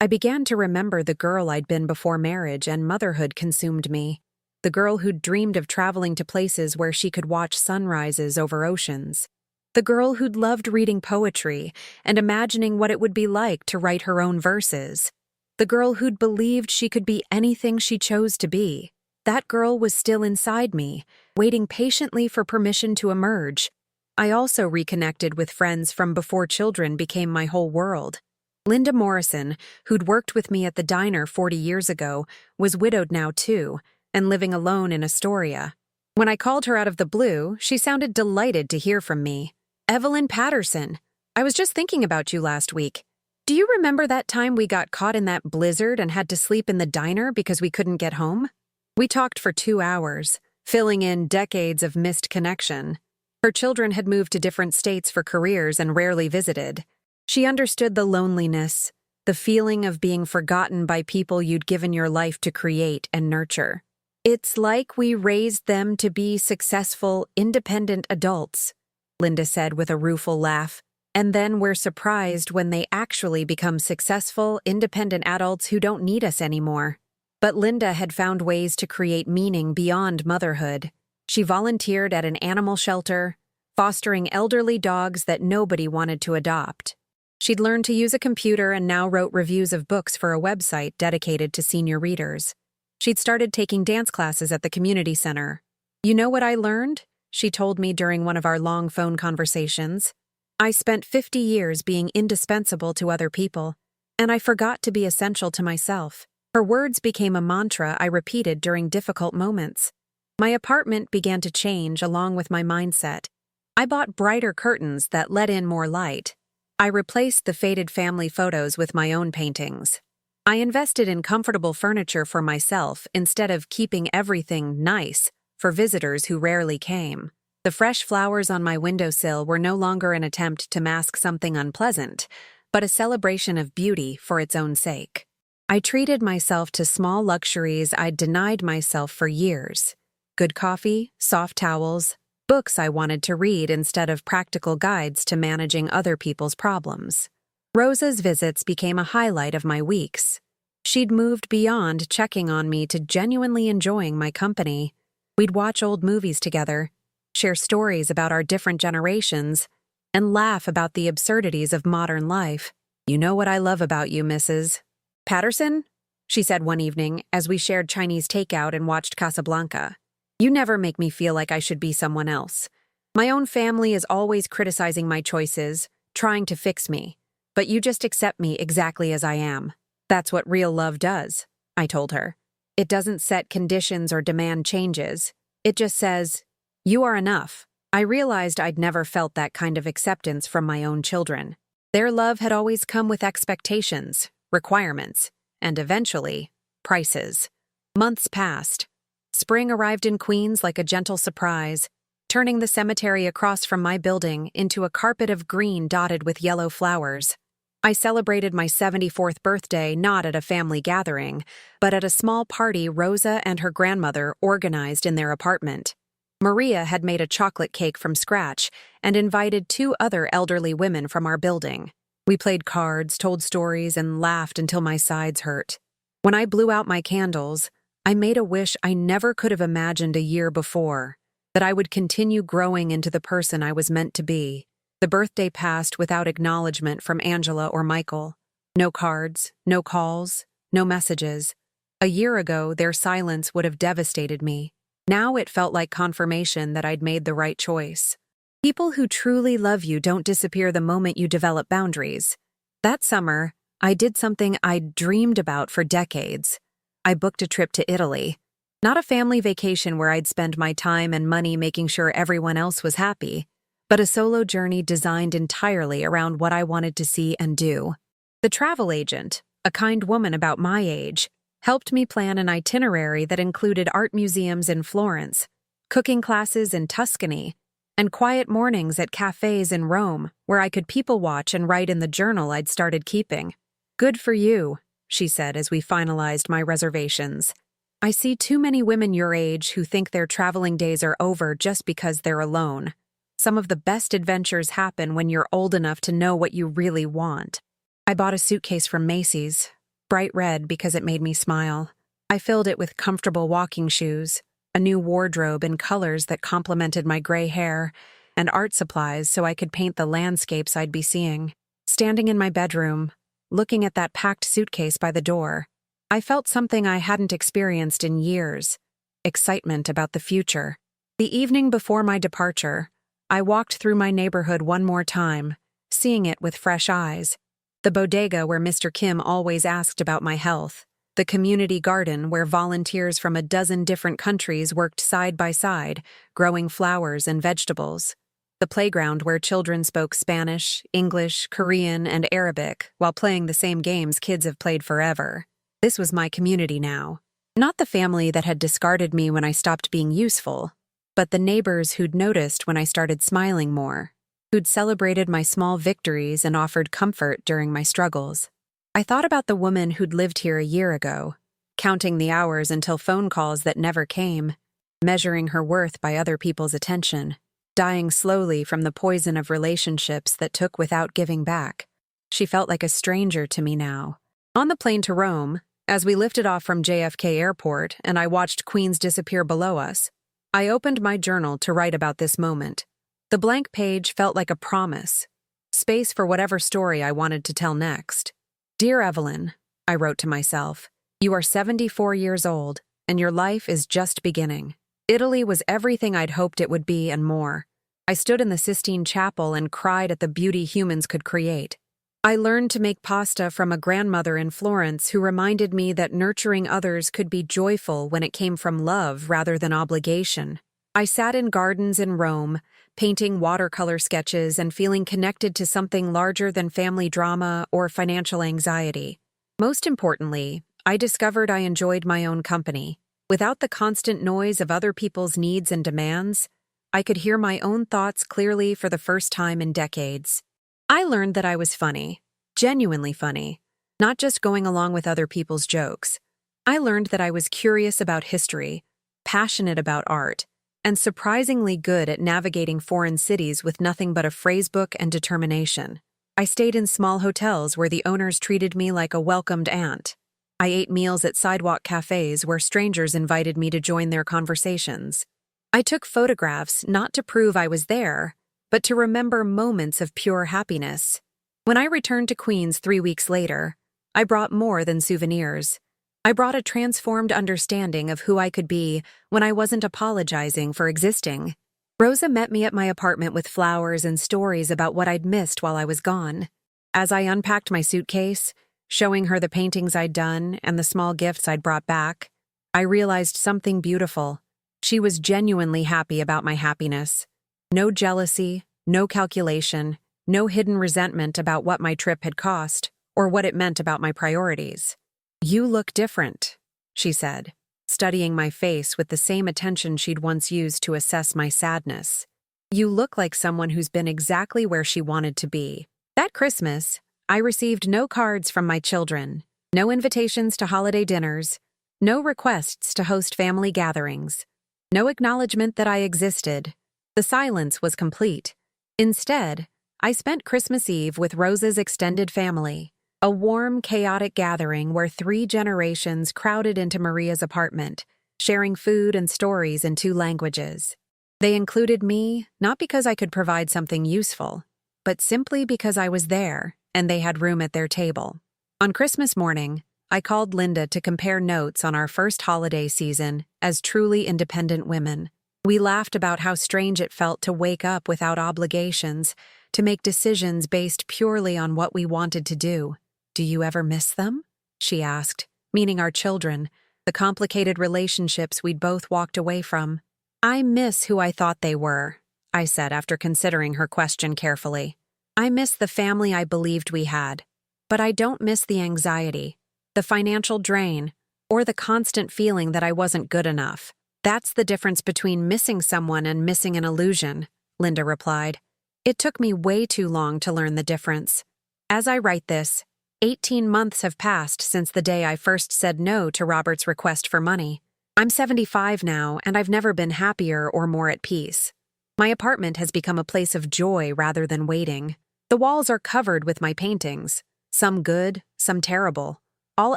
I began to remember the girl I'd been before marriage and motherhood consumed me. The girl who'd dreamed of traveling to places where she could watch sunrises over oceans. The girl who'd loved reading poetry and imagining what it would be like to write her own verses. The girl who'd believed she could be anything she chose to be. That girl was still inside me, waiting patiently for permission to emerge. I also reconnected with friends from before children became my whole world. Linda Morrison, who'd worked with me at the diner 40 years ago, was widowed now too, and living alone in Astoria. When I called her out of the blue, she sounded delighted to hear from me. "Evelyn Patterson, I was just thinking about you last week. Do you remember that time we got caught in that blizzard and had to sleep in the diner because we couldn't get home?" We talked for 2 hours, filling in decades of missed connection. Her children had moved to different states for careers and rarely visited. She understood the loneliness, the feeling of being forgotten by people you'd given your life to create and nurture. "It's like we raised them to be successful, independent adults," Linda said with a rueful laugh. "And then we're surprised when they actually become successful, independent adults who don't need us anymore." But Linda had found ways to create meaning beyond motherhood. She volunteered at an animal shelter, fostering elderly dogs that nobody wanted to adopt. She'd learned to use a computer and now wrote reviews of books for a website dedicated to senior readers. She'd started taking dance classes at the community center. "You know what I learned?" she told me during one of our long phone conversations. "I spent 50 years being indispensable to other people, and I forgot to be essential to myself." Her words became a mantra I repeated during difficult moments. My apartment began to change along with my mindset. I bought brighter curtains that let in more light. I replaced the faded family photos with my own paintings. I invested in comfortable furniture for myself instead of keeping everything nice for visitors who rarely came. The fresh flowers on my windowsill were no longer an attempt to mask something unpleasant, but a celebration of beauty for its own sake. I treated myself to small luxuries I'd denied myself for years. Good coffee, soft towels, books I wanted to read instead of practical guides to managing other people's problems. Rosa's visits became a highlight of my weeks. She'd moved beyond checking on me to genuinely enjoying my company. We'd watch old movies together, share stories about our different generations, and laugh about the absurdities of modern life. "You know what I love about you, Mrs. Patterson?" she said one evening as we shared Chinese takeout and watched Casablanca. "You never make me feel like I should be someone else. My own family is always criticizing my choices, trying to fix me, but you just accept me exactly as I am. That's what real love does," I told her. "It doesn't set conditions or demand changes. It just says, you are enough." I realized I'd never felt that kind of acceptance from my own children. Their love had always come with expectations, requirements, and eventually, prices. Months passed. Spring arrived in Queens like a gentle surprise, turning the cemetery across from my building into a carpet of green dotted with yellow flowers. I celebrated my 74th birthday not at a family gathering, but at a small party Rosa and her grandmother organized in their apartment. Maria had made a chocolate cake from scratch and invited 2 other elderly women from our building. We played cards, told stories, and laughed until my sides hurt. When I blew out my candles, I made a wish I never could have imagined a year before, that I would continue growing into the person I was meant to be. The birthday passed without acknowledgement from Angela or Michael. No cards, no calls, no messages. A year ago, their silence would have devastated me. Now it felt like confirmation that I'd made the right choice. People who truly love you don't disappear the moment you develop boundaries. That summer, I did something I'd dreamed about for decades. I booked a trip to Italy. Not a family vacation where I'd spend my time and money making sure everyone else was happy, but a solo journey designed entirely around what I wanted to see and do. The travel agent, a kind woman about my age, helped me plan an itinerary that included art museums in Florence, cooking classes in Tuscany, and quiet mornings at cafes in Rome where I could people watch and write in the journal I'd started keeping. "Good for you," she said as we finalized my reservations. "I see too many women your age who think their traveling days are over just because they're alone. Some of the best adventures happen when you're old enough to know what you really want." I bought a suitcase from Macy's, bright red because it made me smile. I filled it with comfortable walking shoes, a new wardrobe in colors that complemented my gray hair, and art supplies so I could paint the landscapes I'd be seeing. Standing in my bedroom, looking at that packed suitcase by the door, I felt something I hadn't experienced in years: excitement about the future. The evening before my departure, I walked through my neighborhood one more time, seeing it with fresh eyes. The bodega where Mr. Kim always asked about my health. The community garden where volunteers from a dozen different countries worked side by side, growing flowers and vegetables. The playground where children spoke Spanish, English, Korean, and Arabic while playing the same games kids have played forever. This was my community now. Not the family that had discarded me when I stopped being useful, but the neighbors who'd noticed when I started smiling more, who'd celebrated my small victories and offered comfort during my struggles. I thought about the woman who'd lived here a year ago, counting the hours until phone calls that never came, measuring her worth by other people's attention, dying slowly from the poison of relationships that took without giving back. She felt like a stranger to me now. On the plane to Rome, as we lifted off from JFK Airport and I watched Queens disappear below us, I opened my journal to write about this moment. The blank page felt like a promise, space for whatever story I wanted to tell next. "Dear Evelyn," I wrote to myself, "you are 74 years old, and your life is just beginning." Italy was everything I'd hoped it would be and more. I stood in the Sistine Chapel and cried at the beauty humans could create. I learned to make pasta from a grandmother in Florence who reminded me that nurturing others could be joyful when it came from love rather than obligation. I sat in gardens in Rome, painting watercolor sketches and feeling connected to something larger than family drama or financial anxiety. Most importantly, I discovered I enjoyed my own company. Without the constant noise of other people's needs and demands, I could hear my own thoughts clearly for the first time in decades. I learned that I was funny, genuinely funny, not just going along with other people's jokes. I learned that I was curious about history, passionate about art, and surprisingly good at navigating foreign cities with nothing but a phrasebook and determination. I stayed in small hotels where the owners treated me like a welcomed aunt. I ate meals at sidewalk cafes where strangers invited me to join their conversations. I took photographs not to prove I was there, but to remember moments of pure happiness. When I returned to Queens 3 weeks later, I brought more than souvenirs. I brought a transformed understanding of who I could be when I wasn't apologizing for existing. Rosa met me at my apartment with flowers and stories about what I'd missed while I was gone. As I unpacked my suitcase, showing her the paintings I'd done and the small gifts I'd brought back, I realized something beautiful. She was genuinely happy about my happiness. No jealousy, no calculation, no hidden resentment about what my trip had cost or what it meant about my priorities. "You look different," she said, studying my face with the same attention she'd once used to assess my sadness. "You look like someone who's been exactly where she wanted to be." That Christmas, I received no cards from my children, no invitations to holiday dinners, no requests to host family gatherings, no acknowledgement that I existed. The silence was complete. Instead, I spent Christmas Eve with Rosa's extended family. A warm, chaotic gathering where 3 generations crowded into Maria's apartment, sharing food and stories in 2 languages. They included me, not because I could provide something useful, but simply because I was there and they had room at their table. On Christmas morning, I called Linda to compare notes on our first holiday season as truly independent women. We laughed about how strange it felt to wake up without obligations, to make decisions based purely on what we wanted to do. "Do you ever miss them?" she asked, meaning our children, the complicated relationships we'd both walked away from. "I miss who I thought they were," I said after considering her question carefully. "I miss the family I believed we had, but I don't miss the anxiety, the financial drain, or the constant feeling that I wasn't good enough. That's the difference between missing someone and missing an illusion, Linda replied. It took me way too long to learn the difference. As I write this, 18 months have passed since the day I first said no to Robert's request for money. I'm 75 now, and I've never been happier or more at peace. My apartment has become a place of joy rather than waiting. The walls are covered with my paintings, some good, some terrible, all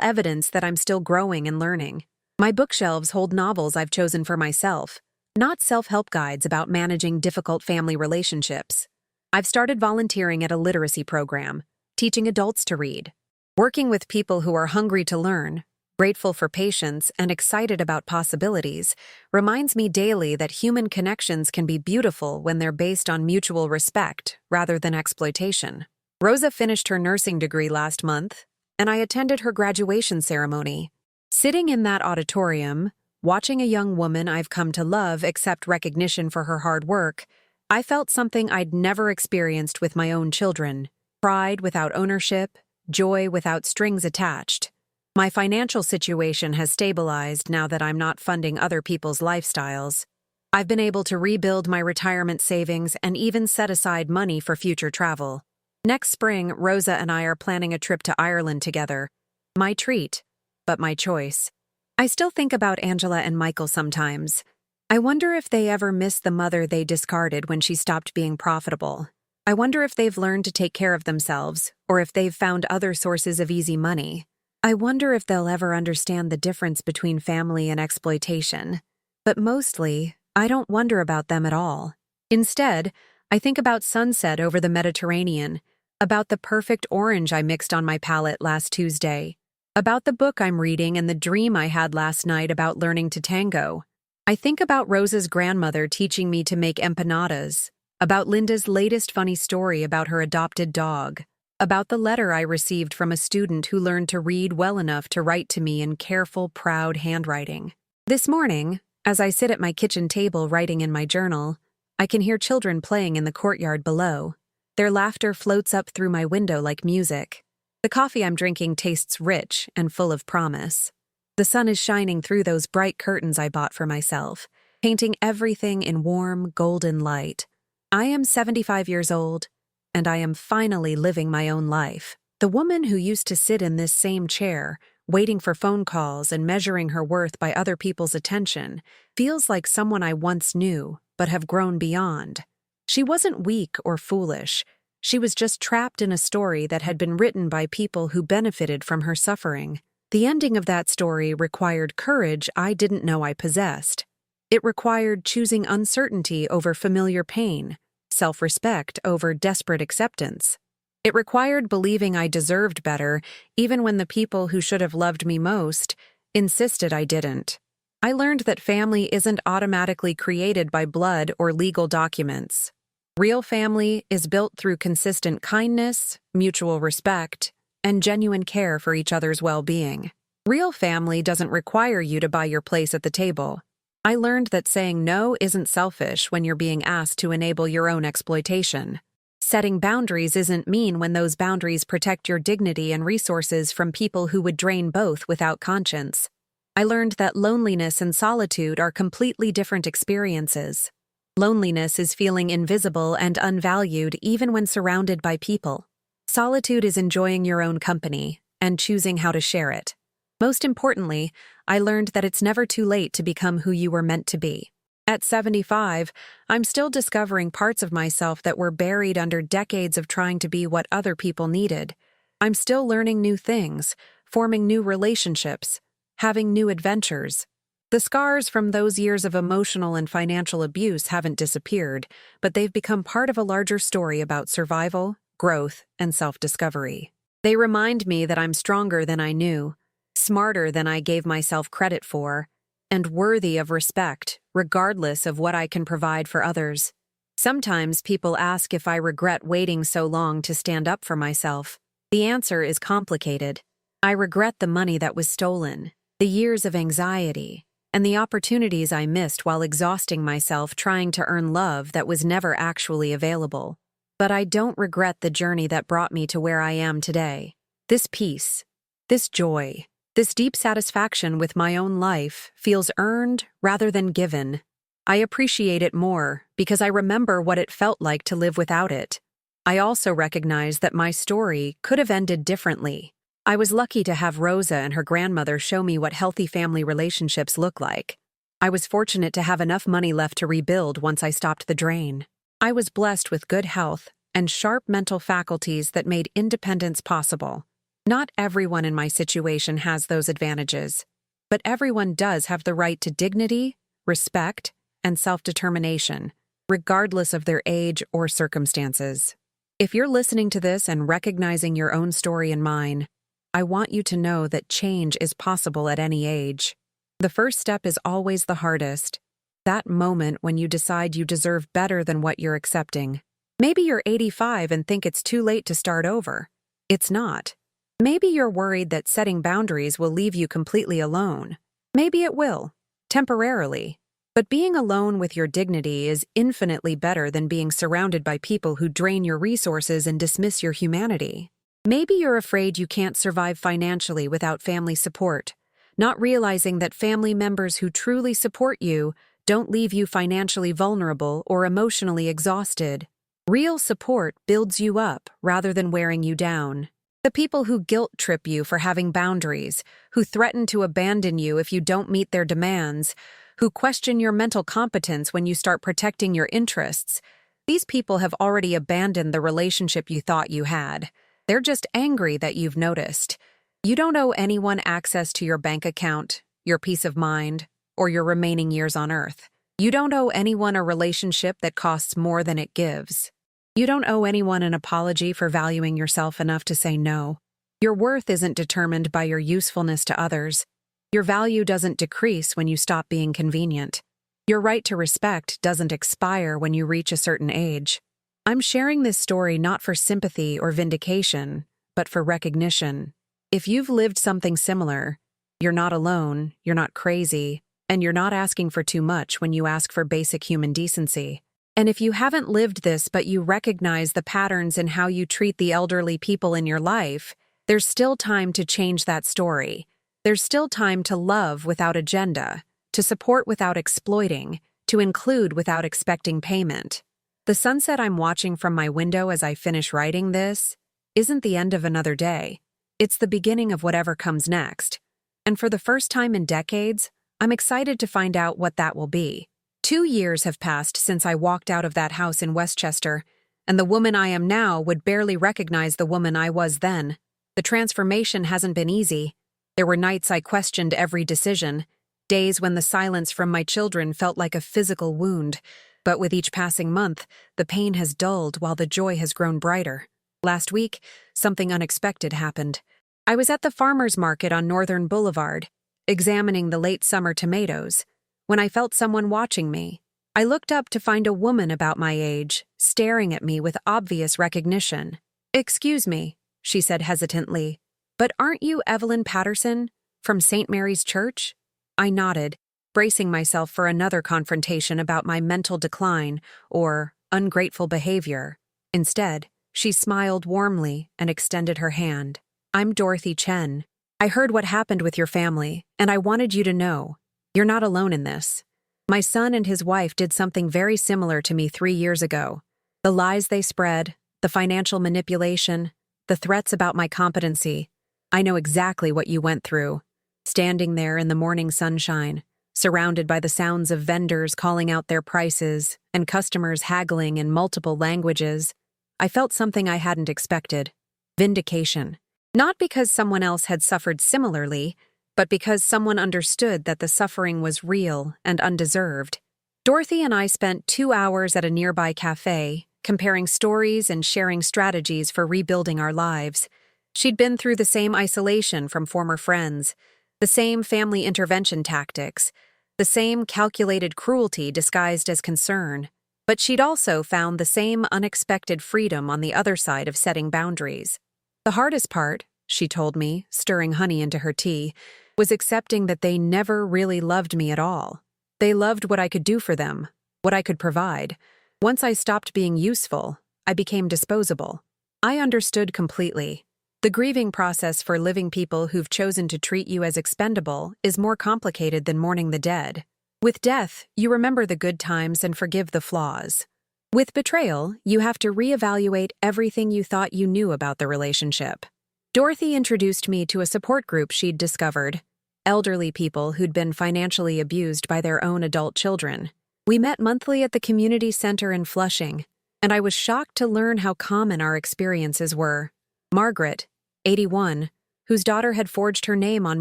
evidence that I'm still growing and learning. My bookshelves hold novels I've chosen for myself, not self-help guides about managing difficult family relationships. I've started volunteering at a literacy program, teaching adults to read, working with people who are hungry to learn, grateful for patience, and excited about possibilities, reminds me daily that human connections can be beautiful when they're based on mutual respect rather than exploitation. Rosa finished her nursing degree last month, and I attended her graduation ceremony. Sitting in that auditorium, watching a young woman I've come to love accept recognition for her hard work, I felt something I'd never experienced with my own children: pride without ownership, joy without strings attached. My financial situation has stabilized now that I'm not funding other people's lifestyles. I've been able to rebuild my retirement savings and even set aside money for future travel. Next spring, Rosa and I are planning a trip to Ireland together. My treat, but my choice. I still think about Angela and Michael sometimes. I wonder if they ever miss the mother they discarded when she stopped being profitable. I wonder if they've learned to take care of themselves, or if they've found other sources of easy money. I wonder if they'll ever understand the difference between family and exploitation. But mostly, I don't wonder about them at all. Instead, I think about sunset over the Mediterranean, about the perfect orange I mixed on my palette last Tuesday, about the book I'm reading and the dream I had last night about learning to tango. I think about Rosa's grandmother teaching me to make empanadas, about Linda's latest funny story about her adopted dog, about the letter I received from a student who learned to read well enough to write to me in careful, proud handwriting. This morning, as I sit at my kitchen table writing in my journal, I can hear children playing in the courtyard below. Their laughter floats up through my window like music. The coffee I'm drinking tastes rich and full of promise. The sun is shining through those bright curtains I bought for myself, painting everything in warm, golden light. I am 75 years old, and I am finally living my own life. The woman who used to sit in this same chair, waiting for phone calls and measuring her worth by other people's attention, feels like someone I once knew, but have grown beyond. She wasn't weak or foolish. She was just trapped in a story that had been written by people who benefited from her suffering. The ending of that story required courage I didn't know I possessed. It required choosing uncertainty over familiar pain, self-respect over desperate acceptance. It required believing I deserved better, even when the people who should have loved me most insisted I didn't. I learned that family isn't automatically created by blood or legal documents. Real family is built through consistent kindness, mutual respect, and genuine care for each other's well-being. Real family doesn't require you to buy your place at the table. I learned that saying no isn't selfish when you're being asked to enable your own exploitation. Setting boundaries isn't mean when those boundaries protect your dignity and resources from people who would drain both without conscience. I learned that loneliness and solitude are completely different experiences. Loneliness is feeling invisible and unvalued even when surrounded by people. Solitude is enjoying your own company and choosing how to share it. Most importantly, I learned that it's never too late to become who you were meant to be. At 75, I'm still discovering parts of myself that were buried under decades of trying to be what other people needed. I'm still learning new things, forming new relationships, having new adventures. The scars from those years of emotional and financial abuse haven't disappeared, but they've become part of a larger story about survival, growth, and self-discovery. They remind me that I'm stronger than I knew, smarter than I gave myself credit for, and worthy of respect, regardless of what I can provide for others. Sometimes people ask if I regret waiting so long to stand up for myself. The answer is complicated. I regret the money that was stolen, the years of anxiety, and the opportunities I missed while exhausting myself trying to earn love that was never actually available. But I don't regret the journey that brought me to where I am today. This peace, this joy, This deep satisfaction with my own life feels earned rather than given. I appreciate it more because I remember what it felt like to live without it. I also recognize that my story could have ended differently. I was lucky to have Rosa and her grandmother show me what healthy family relationships look like. I was fortunate to have enough money left to rebuild once I stopped the drain. I was blessed with good health and sharp mental faculties that made independence possible. Not everyone in my situation has those advantages, but everyone does have the right to dignity, respect, and self-determination, regardless of their age or circumstances. If you're listening to this and recognizing your own story and mine, I want you to know that change is possible at any age. The first step is always the hardest. That moment when you decide you deserve better than what you're accepting. Maybe you're 85 and think it's too late to start over. It's not. Maybe you're worried that setting boundaries will leave you completely alone. Maybe it will, temporarily. But being alone with your dignity is infinitely better than being surrounded by people who drain your resources and dismiss your humanity. Maybe you're afraid you can't survive financially without family support, not realizing that family members who truly support you don't leave you financially vulnerable or emotionally exhausted. Real support builds you up rather than wearing you down. The people who guilt-trip you for having boundaries, who threaten to abandon you if you don't meet their demands, who question your mental competence when you start protecting your interests, these people have already abandoned the relationship you thought you had. They're just angry that you've noticed. You don't owe anyone access to your bank account, your peace of mind, or your remaining years on Earth. You don't owe anyone a relationship that costs more than it gives. You don't owe anyone an apology for valuing yourself enough to say no. Your worth isn't determined by your usefulness to others. Your value doesn't decrease when you stop being convenient. Your right to respect doesn't expire when you reach a certain age. I'm sharing this story not for sympathy or vindication, but for recognition. If you've lived something similar, you're not alone, you're not crazy, and you're not asking for too much when you ask for basic human decency. And if you haven't lived this but you recognize the patterns in how you treat the elderly people in your life, there's still time to change that story. There's still time to love without agenda, to support without exploiting, to include without expecting payment. The sunset I'm watching from my window as I finish writing this isn't the end of another day. It's the beginning of whatever comes next. And for the first time in decades, I'm excited to find out what that will be. 2 years have passed since I walked out of that house in Westchester, and the woman I am now would barely recognize the woman I was then. The transformation hasn't been easy. There were nights I questioned every decision, days when the silence from my children felt like a physical wound. But with each passing month, the pain has dulled while the joy has grown brighter. Last week, something unexpected happened. I was at the farmer's market on Northern Boulevard, examining the late summer tomatoes, when I felt someone watching me. I looked up to find a woman about my age, staring at me with obvious recognition. "Excuse me," she said hesitantly, "but aren't you Evelyn Patterson from St. Mary's Church?" I nodded, bracing myself for another confrontation about my mental decline or ungrateful behavior. Instead, she smiled warmly and extended her hand. "I'm Dorothy Chen. I heard what happened with your family, and I wanted you to know. You're not alone in this. My son and his wife did something very similar to me 3 years ago. The lies they spread, the financial manipulation, the threats about my competency. I know exactly what you went through. Standing there in the morning sunshine, surrounded by the sounds of vendors calling out their prices and customers haggling in multiple languages, I felt something I hadn't expected. Vindication. Not because someone else had suffered similarly, but because someone understood that the suffering was real and undeserved. Dorothy and I spent 2 hours at a nearby cafe, comparing stories and sharing strategies for rebuilding our lives. She'd been through the same isolation from former friends, the same family intervention tactics, the same calculated cruelty disguised as concern. But she'd also found the same unexpected freedom on the other side of setting boundaries. The hardest part, she told me, stirring honey into her tea, was accepting that they never really loved me at all. They loved what I could do for them, what I could provide. Once I stopped being useful, I became disposable. I understood completely. The grieving process for living people who've chosen to treat you as expendable is more complicated than mourning the dead. With death, you remember the good times and forgive the flaws. With betrayal, you have to reevaluate everything you thought you knew about the relationship. Dorothy introduced me to a support group she'd discovered, elderly people who'd been financially abused by their own adult children. We met monthly at the community center in Flushing, and I was shocked to learn how common our experiences were. Margaret, 81, whose daughter had forged her name on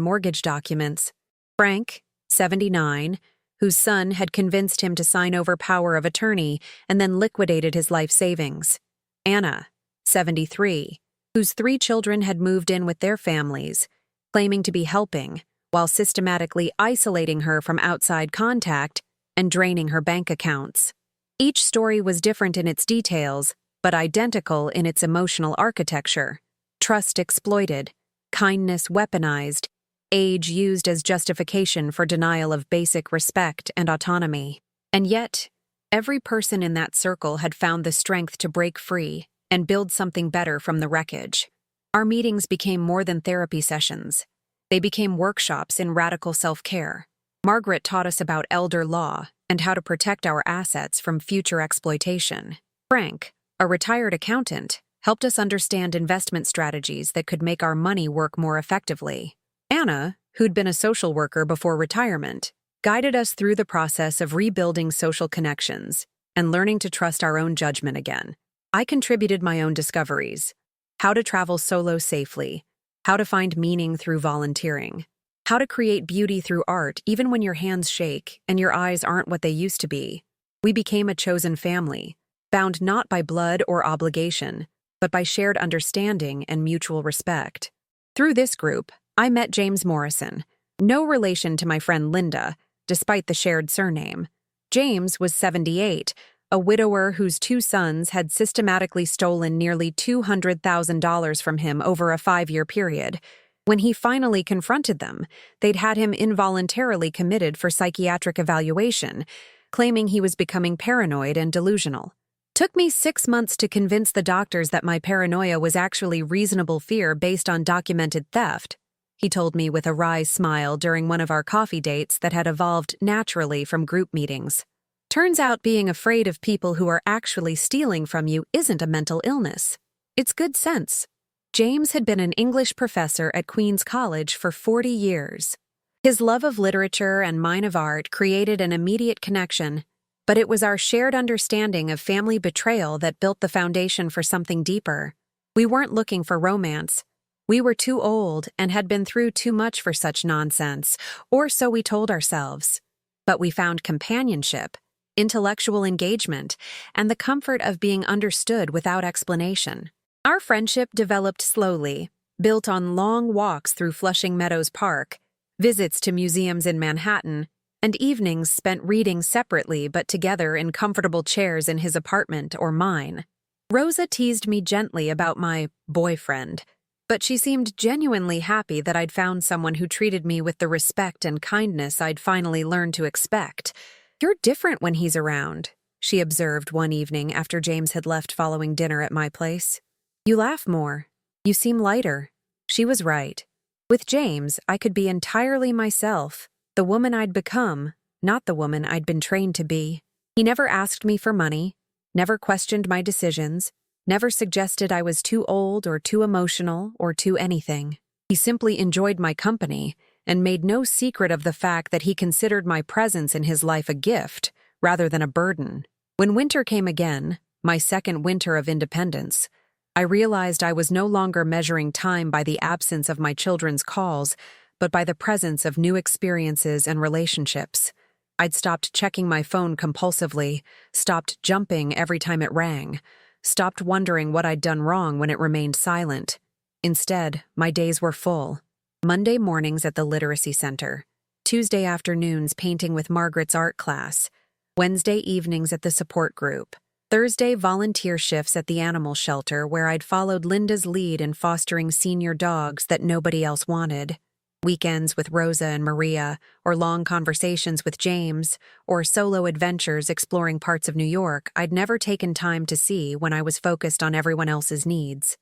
mortgage documents. Frank, 79, whose son had convinced him to sign over power of attorney and then liquidated his life savings. Anna, 73, whose 3 children had moved in with their families, claiming to be helping, while systematically isolating her from outside contact and draining her bank accounts. Each story was different in its details, but identical in its emotional architecture. Trust exploited, kindness weaponized, age used as justification for denial of basic respect and autonomy. And yet, every person in that circle had found the strength to break free and build something better from the wreckage. Our meetings became more than therapy sessions. They became workshops in radical self-care. Margaret taught us about elder law and how to protect our assets from future exploitation. Frank, a retired accountant, helped us understand investment strategies that could make our money work more effectively. Anna, who'd been a social worker before retirement, guided us through the process of rebuilding social connections and learning to trust our own judgment again. I contributed my own discoveries: how to travel solo safely, how to find meaning through volunteering, how to create beauty through art even when your hands shake and your eyes aren't what they used to be. We became a chosen family, bound not by blood or obligation, but by shared understanding and mutual respect. Through this group, I met James Morrison, no relation to my friend Linda, despite the shared surname. James was 78, a widower whose 2 sons had systematically stolen nearly $200,000 from him over a 5-year period. When he finally confronted them, they'd had him involuntarily committed for psychiatric evaluation, claiming he was becoming paranoid and delusional. Took me 6 months to convince the doctors that my paranoia was actually reasonable fear based on documented theft, he told me with a wry smile during one of our coffee dates that had evolved naturally from group meetings. Turns out being afraid of people who are actually stealing from you isn't a mental illness. It's good sense. James had been an English professor at Queen's College for 40 years. His love of literature and mine of art created an immediate connection, but it was our shared understanding of family betrayal that built the foundation for something deeper. We weren't looking for romance. We were too old and had been through too much for such nonsense, or so we told ourselves. But we found companionship, intellectual engagement, and the comfort of being understood without explanation. Our friendship developed slowly, built on long walks through Flushing Meadows Park, visits to museums in Manhattan, and evenings spent reading separately but together in comfortable chairs in his apartment or mine. Rosa teased me gently about my boyfriend, but she seemed genuinely happy that I'd found someone who treated me with the respect and kindness I'd finally learned to expect. "You're different when he's around," she observed one evening after James had left following dinner at my place. "You laugh more. You seem lighter." She was right. With James, I could be entirely myself, the woman I'd become, not the woman I'd been trained to be. He never asked me for money, never questioned my decisions, never suggested I was too old or too emotional or too anything. He simply enjoyed my company and made no secret of the fact that he considered my presence in his life a gift rather than a burden. When winter came again, my second winter of independence, I realized I was no longer measuring time by the absence of my children's calls, but by the presence of new experiences and relationships. I'd stopped checking my phone compulsively, stopped jumping every time it rang, stopped wondering what I'd done wrong when it remained silent. Instead, my days were full. Monday mornings at the Literacy Center, Tuesday afternoons painting with Margaret's art class, Wednesday evenings at the support group, Thursday volunteer shifts at the animal shelter where I'd followed Linda's lead in fostering senior dogs that nobody else wanted, weekends with Rosa and Maria, or long conversations with James, or solo adventures exploring parts of New York I'd never taken time to see when I was focused on everyone else's needs.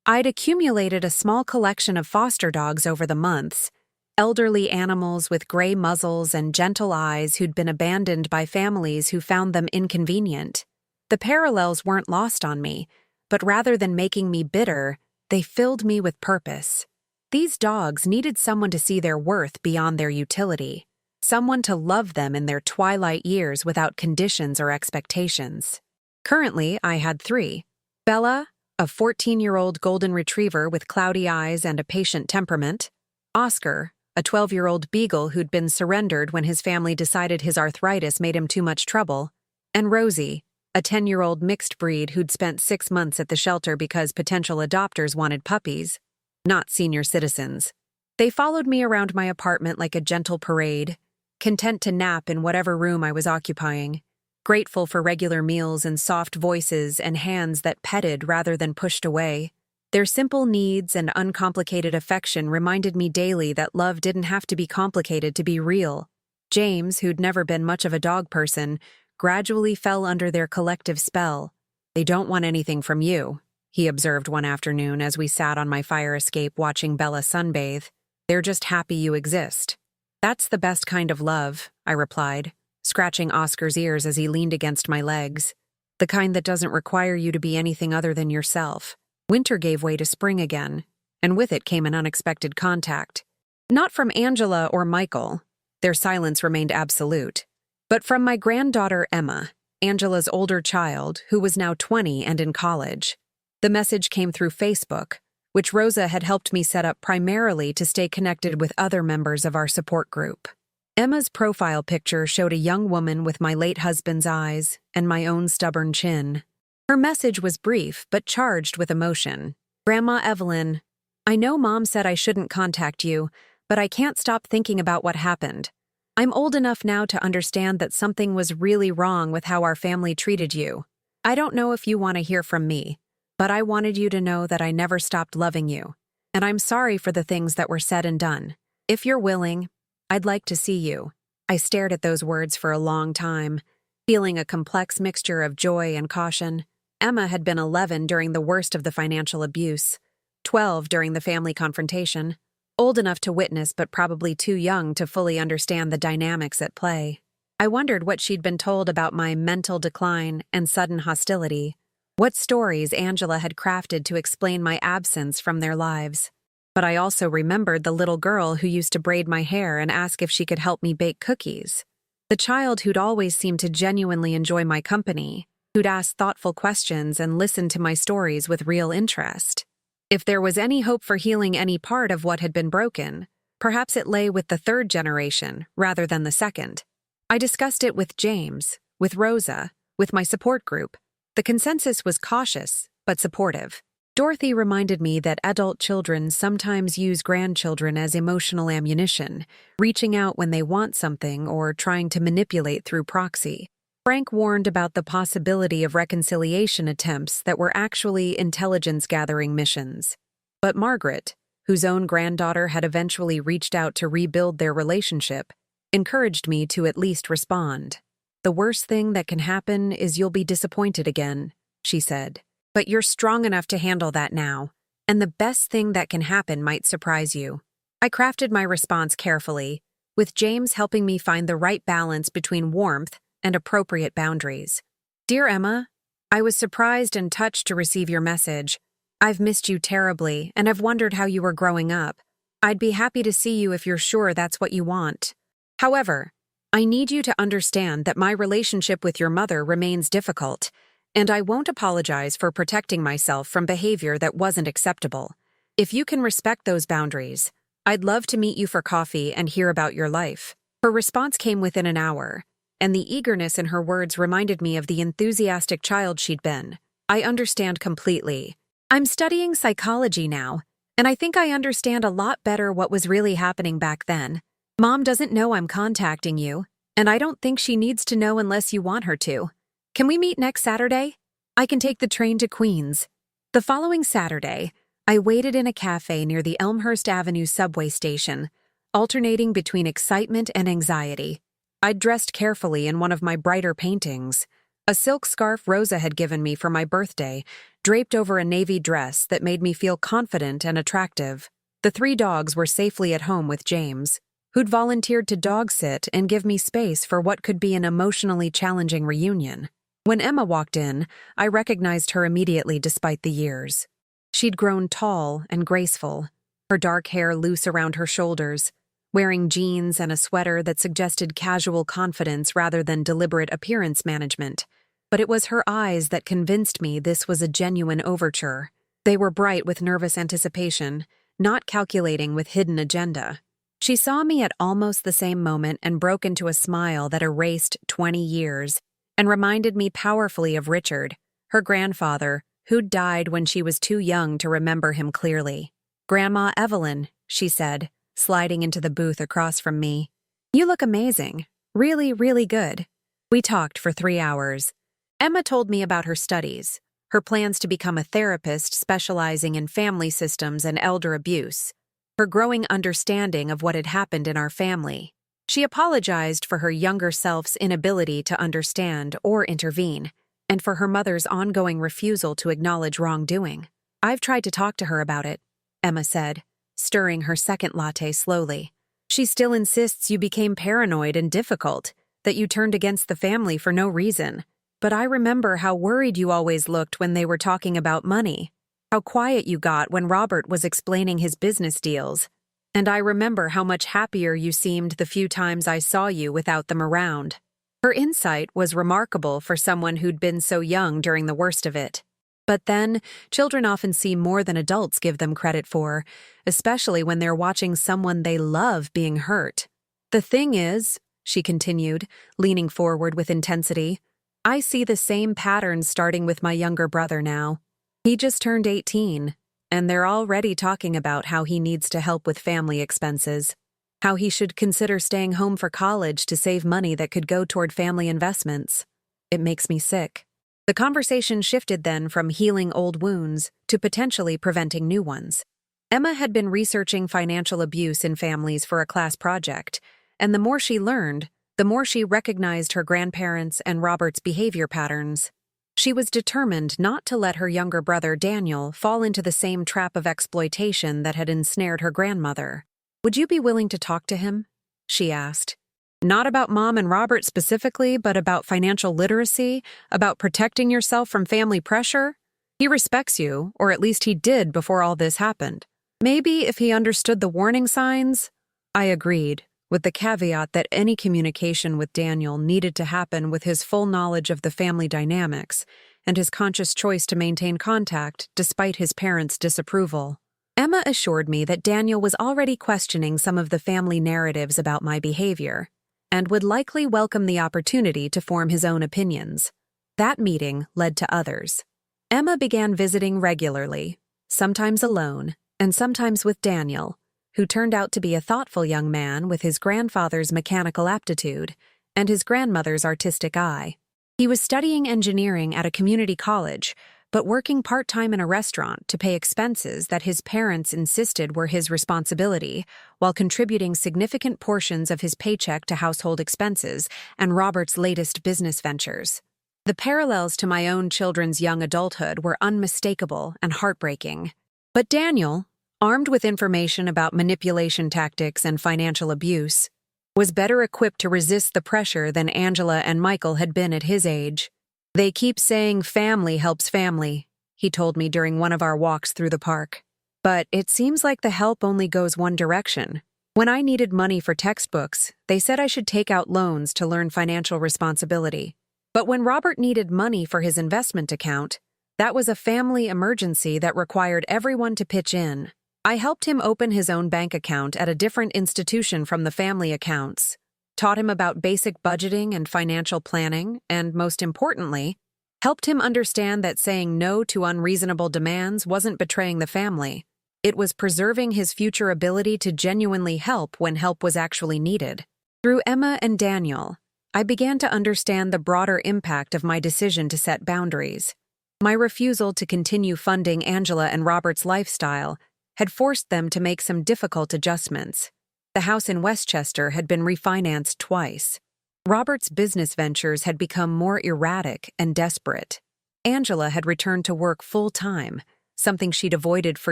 I'd accumulated a small collection of foster dogs over the months, elderly animals with gray muzzles and gentle eyes who'd been abandoned by families who found them inconvenient. The parallels weren't lost on me, but rather than making me bitter, they filled me with purpose. These dogs needed someone to see their worth beyond their utility, someone to love them in their twilight years without conditions or expectations. Currently, I had 3. Bella, a 14-year-old golden retriever with cloudy eyes and a patient temperament. Oscar, a 12-year-old beagle who'd been surrendered when his family decided his arthritis made him too much trouble. And Rosie, a 10-year-old mixed breed who'd spent 6 months at the shelter because potential adopters wanted puppies, not senior citizens. They followed me around my apartment like a gentle parade, content to nap in whatever room I was occupying, grateful for regular meals and soft voices and hands that petted rather than pushed away. Their simple needs and uncomplicated affection reminded me daily that love didn't have to be complicated to be real. James, who'd never been much of a dog person, gradually fell under their collective spell. "They don't want anything from you," he observed one afternoon as we sat on my fire escape watching Bella sunbathe. "They're just happy you exist." "That's the best kind of love," I replied, scratching Oscar's ears as he leaned against my legs. "The kind that doesn't require you to be anything other than yourself." Winter gave way to spring again, and with it came an unexpected contact. Not from Angela or Michael. Their silence remained absolute. But from my granddaughter Emma, Angela's older child, who was now 20 and in college. The message came through Facebook, which Rosa had helped me set up primarily to stay connected with other members of our support group. Emma's profile picture showed a young woman with my late husband's eyes and my own stubborn chin. Her message was brief but charged with emotion. "Grandma Evelyn, I know Mom said I shouldn't contact you, but I can't stop thinking about what happened. I'm old enough now to understand that something was really wrong with how our family treated you. I don't know if you want to hear from me, but I wanted you to know that I never stopped loving you, and I'm sorry for the things that were said and done. If you're willing, I'd like to see you." I stared at those words for a long time, feeling a complex mixture of joy and caution. Emma had been 11 during the worst of the financial abuse, 12 during the family confrontation, old enough to witness but probably too young to fully understand the dynamics at play. I wondered what she'd been told about my mental decline and sudden hostility, what stories Angela had crafted to explain my absence from their lives. But I also remembered the little girl who used to braid my hair and ask if she could help me bake cookies, the child who'd always seemed to genuinely enjoy my company, who'd ask thoughtful questions and listen to my stories with real interest. If there was any hope for healing any part of what had been broken, perhaps it lay with the third generation rather than the second. I discussed it with James, with Rosa, with my support group. The consensus was cautious, but supportive. Dorothy reminded me that adult children sometimes use grandchildren as emotional ammunition, reaching out when they want something or trying to manipulate through proxy. Frank warned about the possibility of reconciliation attempts that were actually intelligence-gathering missions. But Margaret, whose own granddaughter had eventually reached out to rebuild their relationship, encouraged me to at least respond. "The worst thing that can happen is you'll be disappointed again," she said. "But you're strong enough to handle that now, and the best thing that can happen might surprise you." I crafted my response carefully, with James helping me find the right balance between warmth and appropriate boundaries. "Dear Emma, I was surprised and touched to receive your message. I've missed you terribly and have wondered how you were growing up. I'd be happy to see you if you're sure that's what you want. However, I need you to understand that my relationship with your mother remains difficult, and I won't apologize for protecting myself from behavior that wasn't acceptable. If you can respect those boundaries, I'd love to meet you for coffee and hear about your life." Her response came within an hour, and the eagerness in her words reminded me of the enthusiastic child she'd been. "I understand completely. I'm studying psychology now, and I think I understand a lot better what was really happening back then. Mom doesn't know I'm contacting you, and I don't think she needs to know unless you want her to. Can we meet next Saturday? I can take the train to Queens." The following Saturday, I waited in a cafe near the Elmhurst Avenue subway station, alternating between excitement and anxiety. I'd dressed carefully in one of my brighter paintings, A silk scarf Rosa had given me for my birthday, draped over a navy dress that made me feel confident and attractive. The 3 dogs were safely at home with James, who'd volunteered to dog sit and give me space for what could be an emotionally challenging reunion. When Emma walked in, I recognized her immediately despite the years. She'd grown tall and graceful, her dark hair loose around her shoulders, wearing jeans and a sweater that suggested casual confidence rather than deliberate appearance management. But it was her eyes that convinced me this was a genuine overture. They were bright with nervous anticipation, not calculating with hidden agenda. She saw me at almost the same moment and broke into a smile that erased 20 years and reminded me powerfully of Richard, her grandfather, who'd died when she was too young to remember him clearly. "Grandma Evelyn," she said, sliding into the booth across from me. "You look amazing. Really, really good." We talked for 3 hours. Emma told me about her studies, her plans to become a therapist specializing in family systems and elder abuse, her growing understanding of what had happened in our family. She apologized for her younger self's inability to understand or intervene, and for her mother's ongoing refusal to acknowledge wrongdoing. "I've tried to talk to her about it," Emma said, stirring her second latte slowly. "She still insists you became paranoid and difficult, that you turned against the family for no reason. But I remember how worried you always looked when they were talking about money, how quiet you got when Robert was explaining his business deals, and I remember how much happier you seemed the few times I saw you without them around." Her insight was remarkable for someone who'd been so young during the worst of it. But then, children often see more than adults give them credit for, especially when they're watching someone they love being hurt. "The thing is," she continued, leaning forward with intensity, "I see the same patterns starting with my younger brother now. He just turned 18, and they're already talking about how he needs to help with family expenses, how he should consider staying home for college to save money that could go toward family investments. It makes me sick." The conversation shifted then from healing old wounds to potentially preventing new ones. Emma had been researching financial abuse in families for a class project, and the more she learned, the more she recognized her grandparents' and Robert's behavior patterns. She was determined not to let her younger brother Daniel fall into the same trap of exploitation that had ensnared her grandmother. "Would you be willing to talk to him?" she asked. "Not about Mom and Robert specifically, but about financial literacy, about protecting yourself from family pressure? He respects you, or at least he did before all this happened. Maybe if he understood the warning signs." I agreed, with the caveat that any communication with Daniel needed to happen with his full knowledge of the family dynamics and his conscious choice to maintain contact despite his parents' disapproval. Emma assured me that Daniel was already questioning some of the family narratives about my behavior, and would likely welcome the opportunity to form his own opinions. That meeting led to others. Emma began visiting regularly, sometimes alone, and sometimes with Daniel, who turned out to be a thoughtful young man with his grandfather's mechanical aptitude and his grandmother's artistic eye. He was studying engineering at a community college, but working part-time in a restaurant to pay expenses that his parents insisted were his responsibility, while contributing significant portions of his paycheck to household expenses and Robert's latest business ventures. The parallels to my own children's young adulthood were unmistakable and heartbreaking. But Daniel, armed with information about manipulation tactics and financial abuse, was better equipped to resist the pressure than Angela and Michael had been at his age. "They keep saying family helps family," he told me during one of our walks through the park. "But it seems like the help only goes one direction. When I needed money for textbooks, they said I should take out loans to learn financial responsibility. But when Robert needed money for his investment account, that was a family emergency that required everyone to pitch in. I helped him open his own bank account at a different institution from the family accounts, taught him about basic budgeting and financial planning, and most importantly, helped him understand that saying no to unreasonable demands wasn't betraying the family. It was preserving his future ability to genuinely help when help was actually needed. Through Emma and Daniel, I began to understand the broader impact of my decision to set boundaries. My refusal to continue funding Angela and Robert's lifestyle had forced them to make some difficult adjustments. The house in Westchester had been refinanced twice. Robert's business ventures had become more erratic and desperate. Angela had returned to work full-time, something she'd avoided for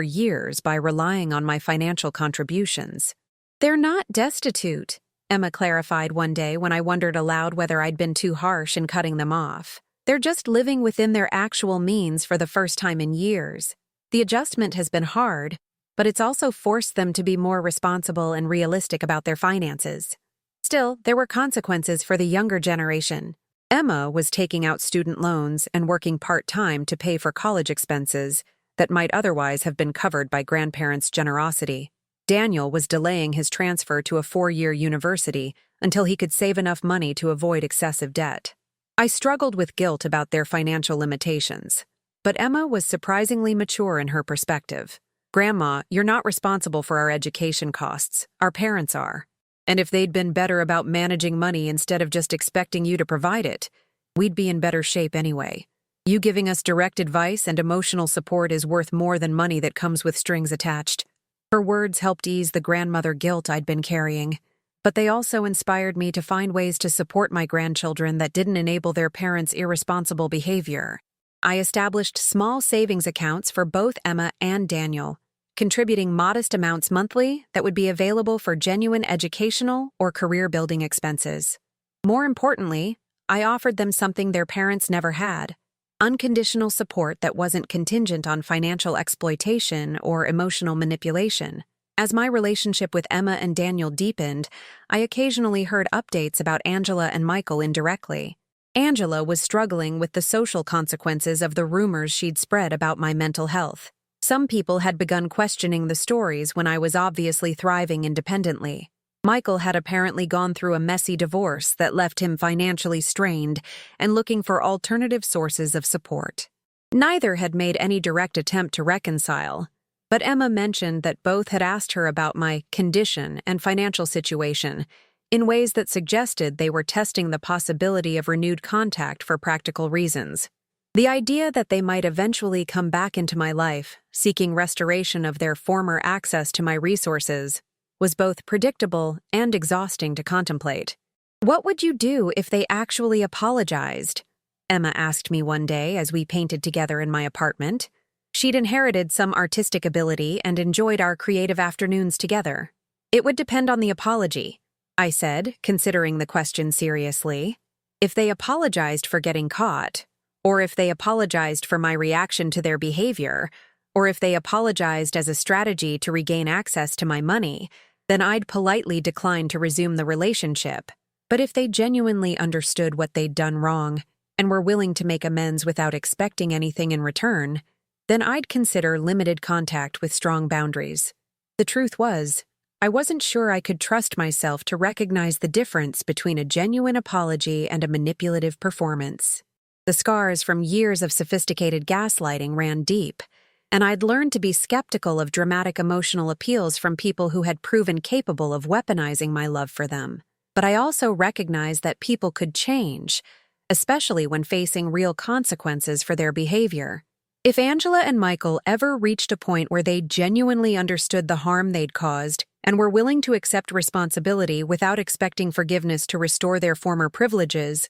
years by relying on my financial contributions. "They're not destitute," Emma clarified one day when I wondered aloud whether I'd been too harsh in cutting them off. "They're just living within their actual means for the first time in years. The adjustment has been hard, but it's also forced them to be more responsible and realistic about their finances." Still, there were consequences for the younger generation. Emma was taking out student loans and working part-time to pay for college expenses that might otherwise have been covered by grandparents' generosity. Daniel was delaying his transfer to a 4-year university until he could save enough money to avoid excessive debt. I struggled with guilt about their financial limitations, but Emma was surprisingly mature in her perspective. "Grandma, you're not responsible for our education costs. Our parents are. And if they'd been better about managing money instead of just expecting you to provide it, we'd be in better shape anyway. You giving us direct advice and emotional support is worth more than money that comes with strings attached." Her words helped ease the grandmother guilt I'd been carrying, but they also inspired me to find ways to support my grandchildren that didn't enable their parents' irresponsible behavior. I established small savings accounts for both Emma and Daniel, contributing modest amounts monthly that would be available for genuine educational or career-building expenses. More importantly, I offered them something their parents never had: unconditional support that wasn't contingent on financial exploitation or emotional manipulation. As my relationship with Emma and Daniel deepened, I occasionally heard updates about Angela and Michael indirectly. Angela was struggling with the social consequences of the rumors she'd spread about my mental health. Some people had begun questioning the stories when I was obviously thriving independently. Michael had apparently gone through a messy divorce that left him financially strained and looking for alternative sources of support. Neither had made any direct attempt to reconcile, but Emma mentioned that both had asked her about my condition and financial situation in ways that suggested they were testing the possibility of renewed contact for practical reasons. The idea that they might eventually come back into my life, seeking restoration of their former access to my resources, was both predictable and exhausting to contemplate. "What would you do if they actually apologized?" Emma asked me one day as we painted together in my apartment. She'd inherited some artistic ability and enjoyed our creative afternoons together. "It would depend on the apology," I said, considering the question seriously. "If they apologized for getting caught, or if they apologized for my reaction to their behavior, or if they apologized as a strategy to regain access to my money, then I'd politely decline to resume the relationship. But if they genuinely understood what they'd done wrong and were willing to make amends without expecting anything in return, then I'd consider limited contact with strong boundaries." The truth was, I wasn't sure I could trust myself to recognize the difference between a genuine apology and a manipulative performance. The scars from years of sophisticated gaslighting ran deep, and I'd learned to be skeptical of dramatic emotional appeals from people who had proven capable of weaponizing my love for them. But I also recognized that people could change, especially when facing real consequences for their behavior. If Angela and Michael ever reached a point where they genuinely understood the harm they'd caused and were willing to accept responsibility without expecting forgiveness to restore their former privileges,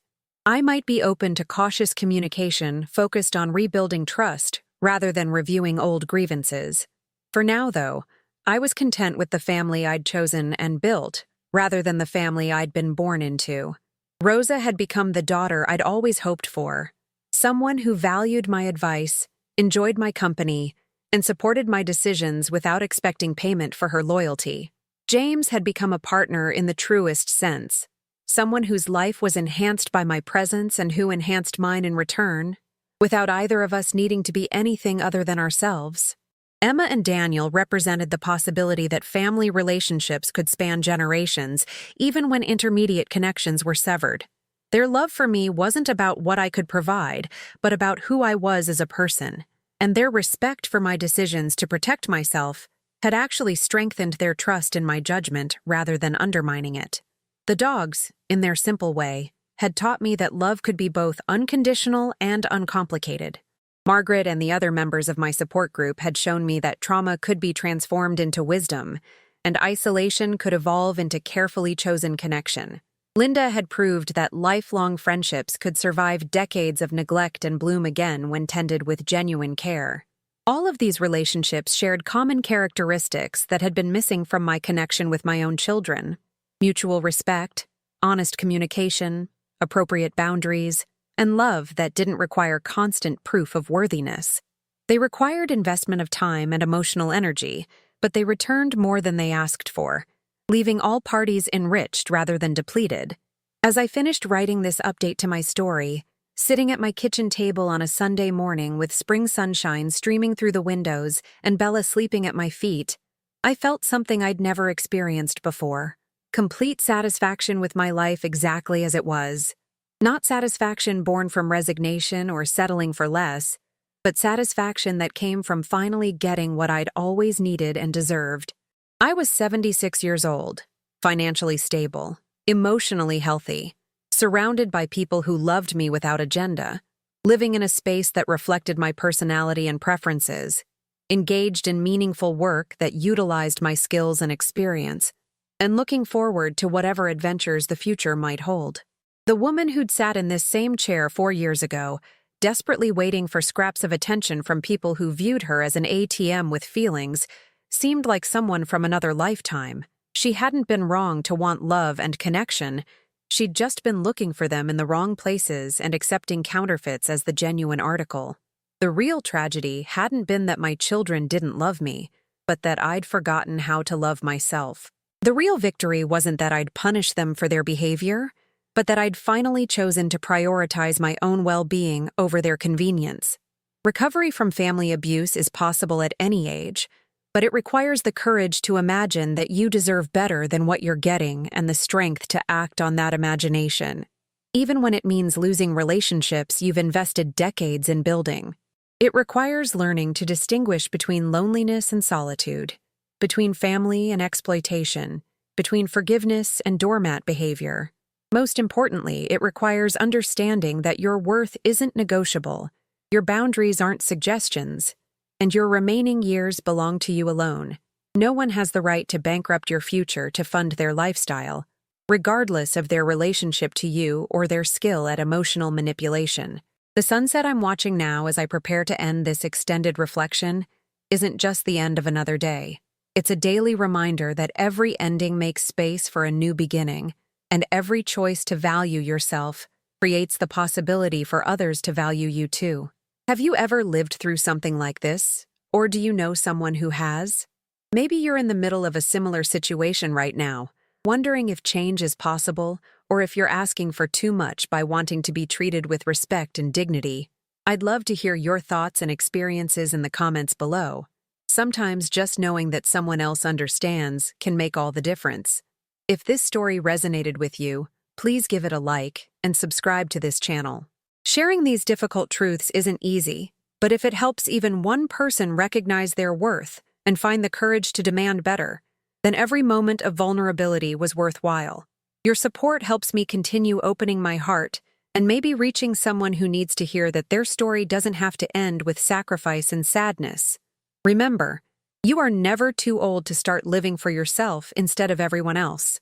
I might be open to cautious communication focused on rebuilding trust rather than reviewing old grievances. For now, though, I was content with the family I'd chosen and built, rather than the family I'd been born into. Rosa had become the daughter I'd always hoped for, someone who valued my advice, enjoyed my company, and supported my decisions without expecting payment for her loyalty. James had become a partner in the truest sense, someone whose life was enhanced by my presence and who enhanced mine in return, without either of us needing to be anything other than ourselves. Emma and Daniel represented the possibility that family relationships could span generations, even when intermediate connections were severed. Their love for me wasn't about what I could provide, but about who I was as a person, and their respect for my decisions to protect myself had actually strengthened their trust in my judgment rather than undermining it. The dogs, in their simple way, had taught me that love could be both unconditional and uncomplicated. Margaret and the other members of my support group had shown me that trauma could be transformed into wisdom, and isolation could evolve into carefully chosen connection. Linda had proved that lifelong friendships could survive decades of neglect and bloom again when tended with genuine care. All of these relationships shared common characteristics that had been missing from my connection with my own children: mutual respect, honest communication, appropriate boundaries, and love that didn't require constant proof of worthiness. They required investment of time and emotional energy, but they returned more than they asked for, leaving all parties enriched rather than depleted. As I finished writing this update to my story, sitting at my kitchen table on a Sunday morning with spring sunshine streaming through the windows and Bella sleeping at my feet, I felt something I'd never experienced before: complete satisfaction with my life exactly as it was. Not satisfaction born from resignation or settling for less, but satisfaction that came from finally getting what I'd always needed and deserved. I was 76 years old, financially stable, emotionally healthy, surrounded by people who loved me without agenda, living in a space that reflected my personality and preferences, engaged in meaningful work that utilized my skills and experience, and looking forward to whatever adventures the future might hold. The woman who'd sat in this same chair 4 years ago, desperately waiting for scraps of attention from people who viewed her as an ATM with feelings, seemed like someone from another lifetime. She hadn't been wrong to want love and connection. She'd just been looking for them in the wrong places and accepting counterfeits as the genuine article. The real tragedy hadn't been that my children didn't love me, but that I'd forgotten how to love myself. The real victory wasn't that I'd punished them for their behavior, but that I'd finally chosen to prioritize my own well-being over their convenience. Recovery from family abuse is possible at any age, but it requires the courage to imagine that you deserve better than what you're getting and the strength to act on that imagination, even when it means losing relationships you've invested decades in building. It requires learning to distinguish between loneliness and solitude, between family and exploitation, between forgiveness and doormat behavior. Most importantly, it requires understanding that your worth isn't negotiable, your boundaries aren't suggestions, and your remaining years belong to you alone. No one has the right to bankrupt your future to fund their lifestyle, regardless of their relationship to you or their skill at emotional manipulation. The sunset I'm watching now as I prepare to end this extended reflection isn't just the end of another day. It's a daily reminder that every ending makes space for a new beginning, and every choice to value yourself creates the possibility for others to value you too. Have you ever lived through something like this? Or do you know someone who has? Maybe you're in the middle of a similar situation right now, wondering if change is possible or if you're asking for too much by wanting to be treated with respect and dignity. I'd love to hear your thoughts and experiences in the comments below. Sometimes just knowing that someone else understands can make all the difference. If this story resonated with you, please give it a like and subscribe to this channel. Sharing these difficult truths isn't easy, but if it helps even one person recognize their worth and find the courage to demand better, then every moment of vulnerability was worthwhile. Your support helps me continue opening my heart and maybe reaching someone who needs to hear that their story doesn't have to end with sacrifice and sadness. Remember, you are never too old to start living for yourself instead of everyone else.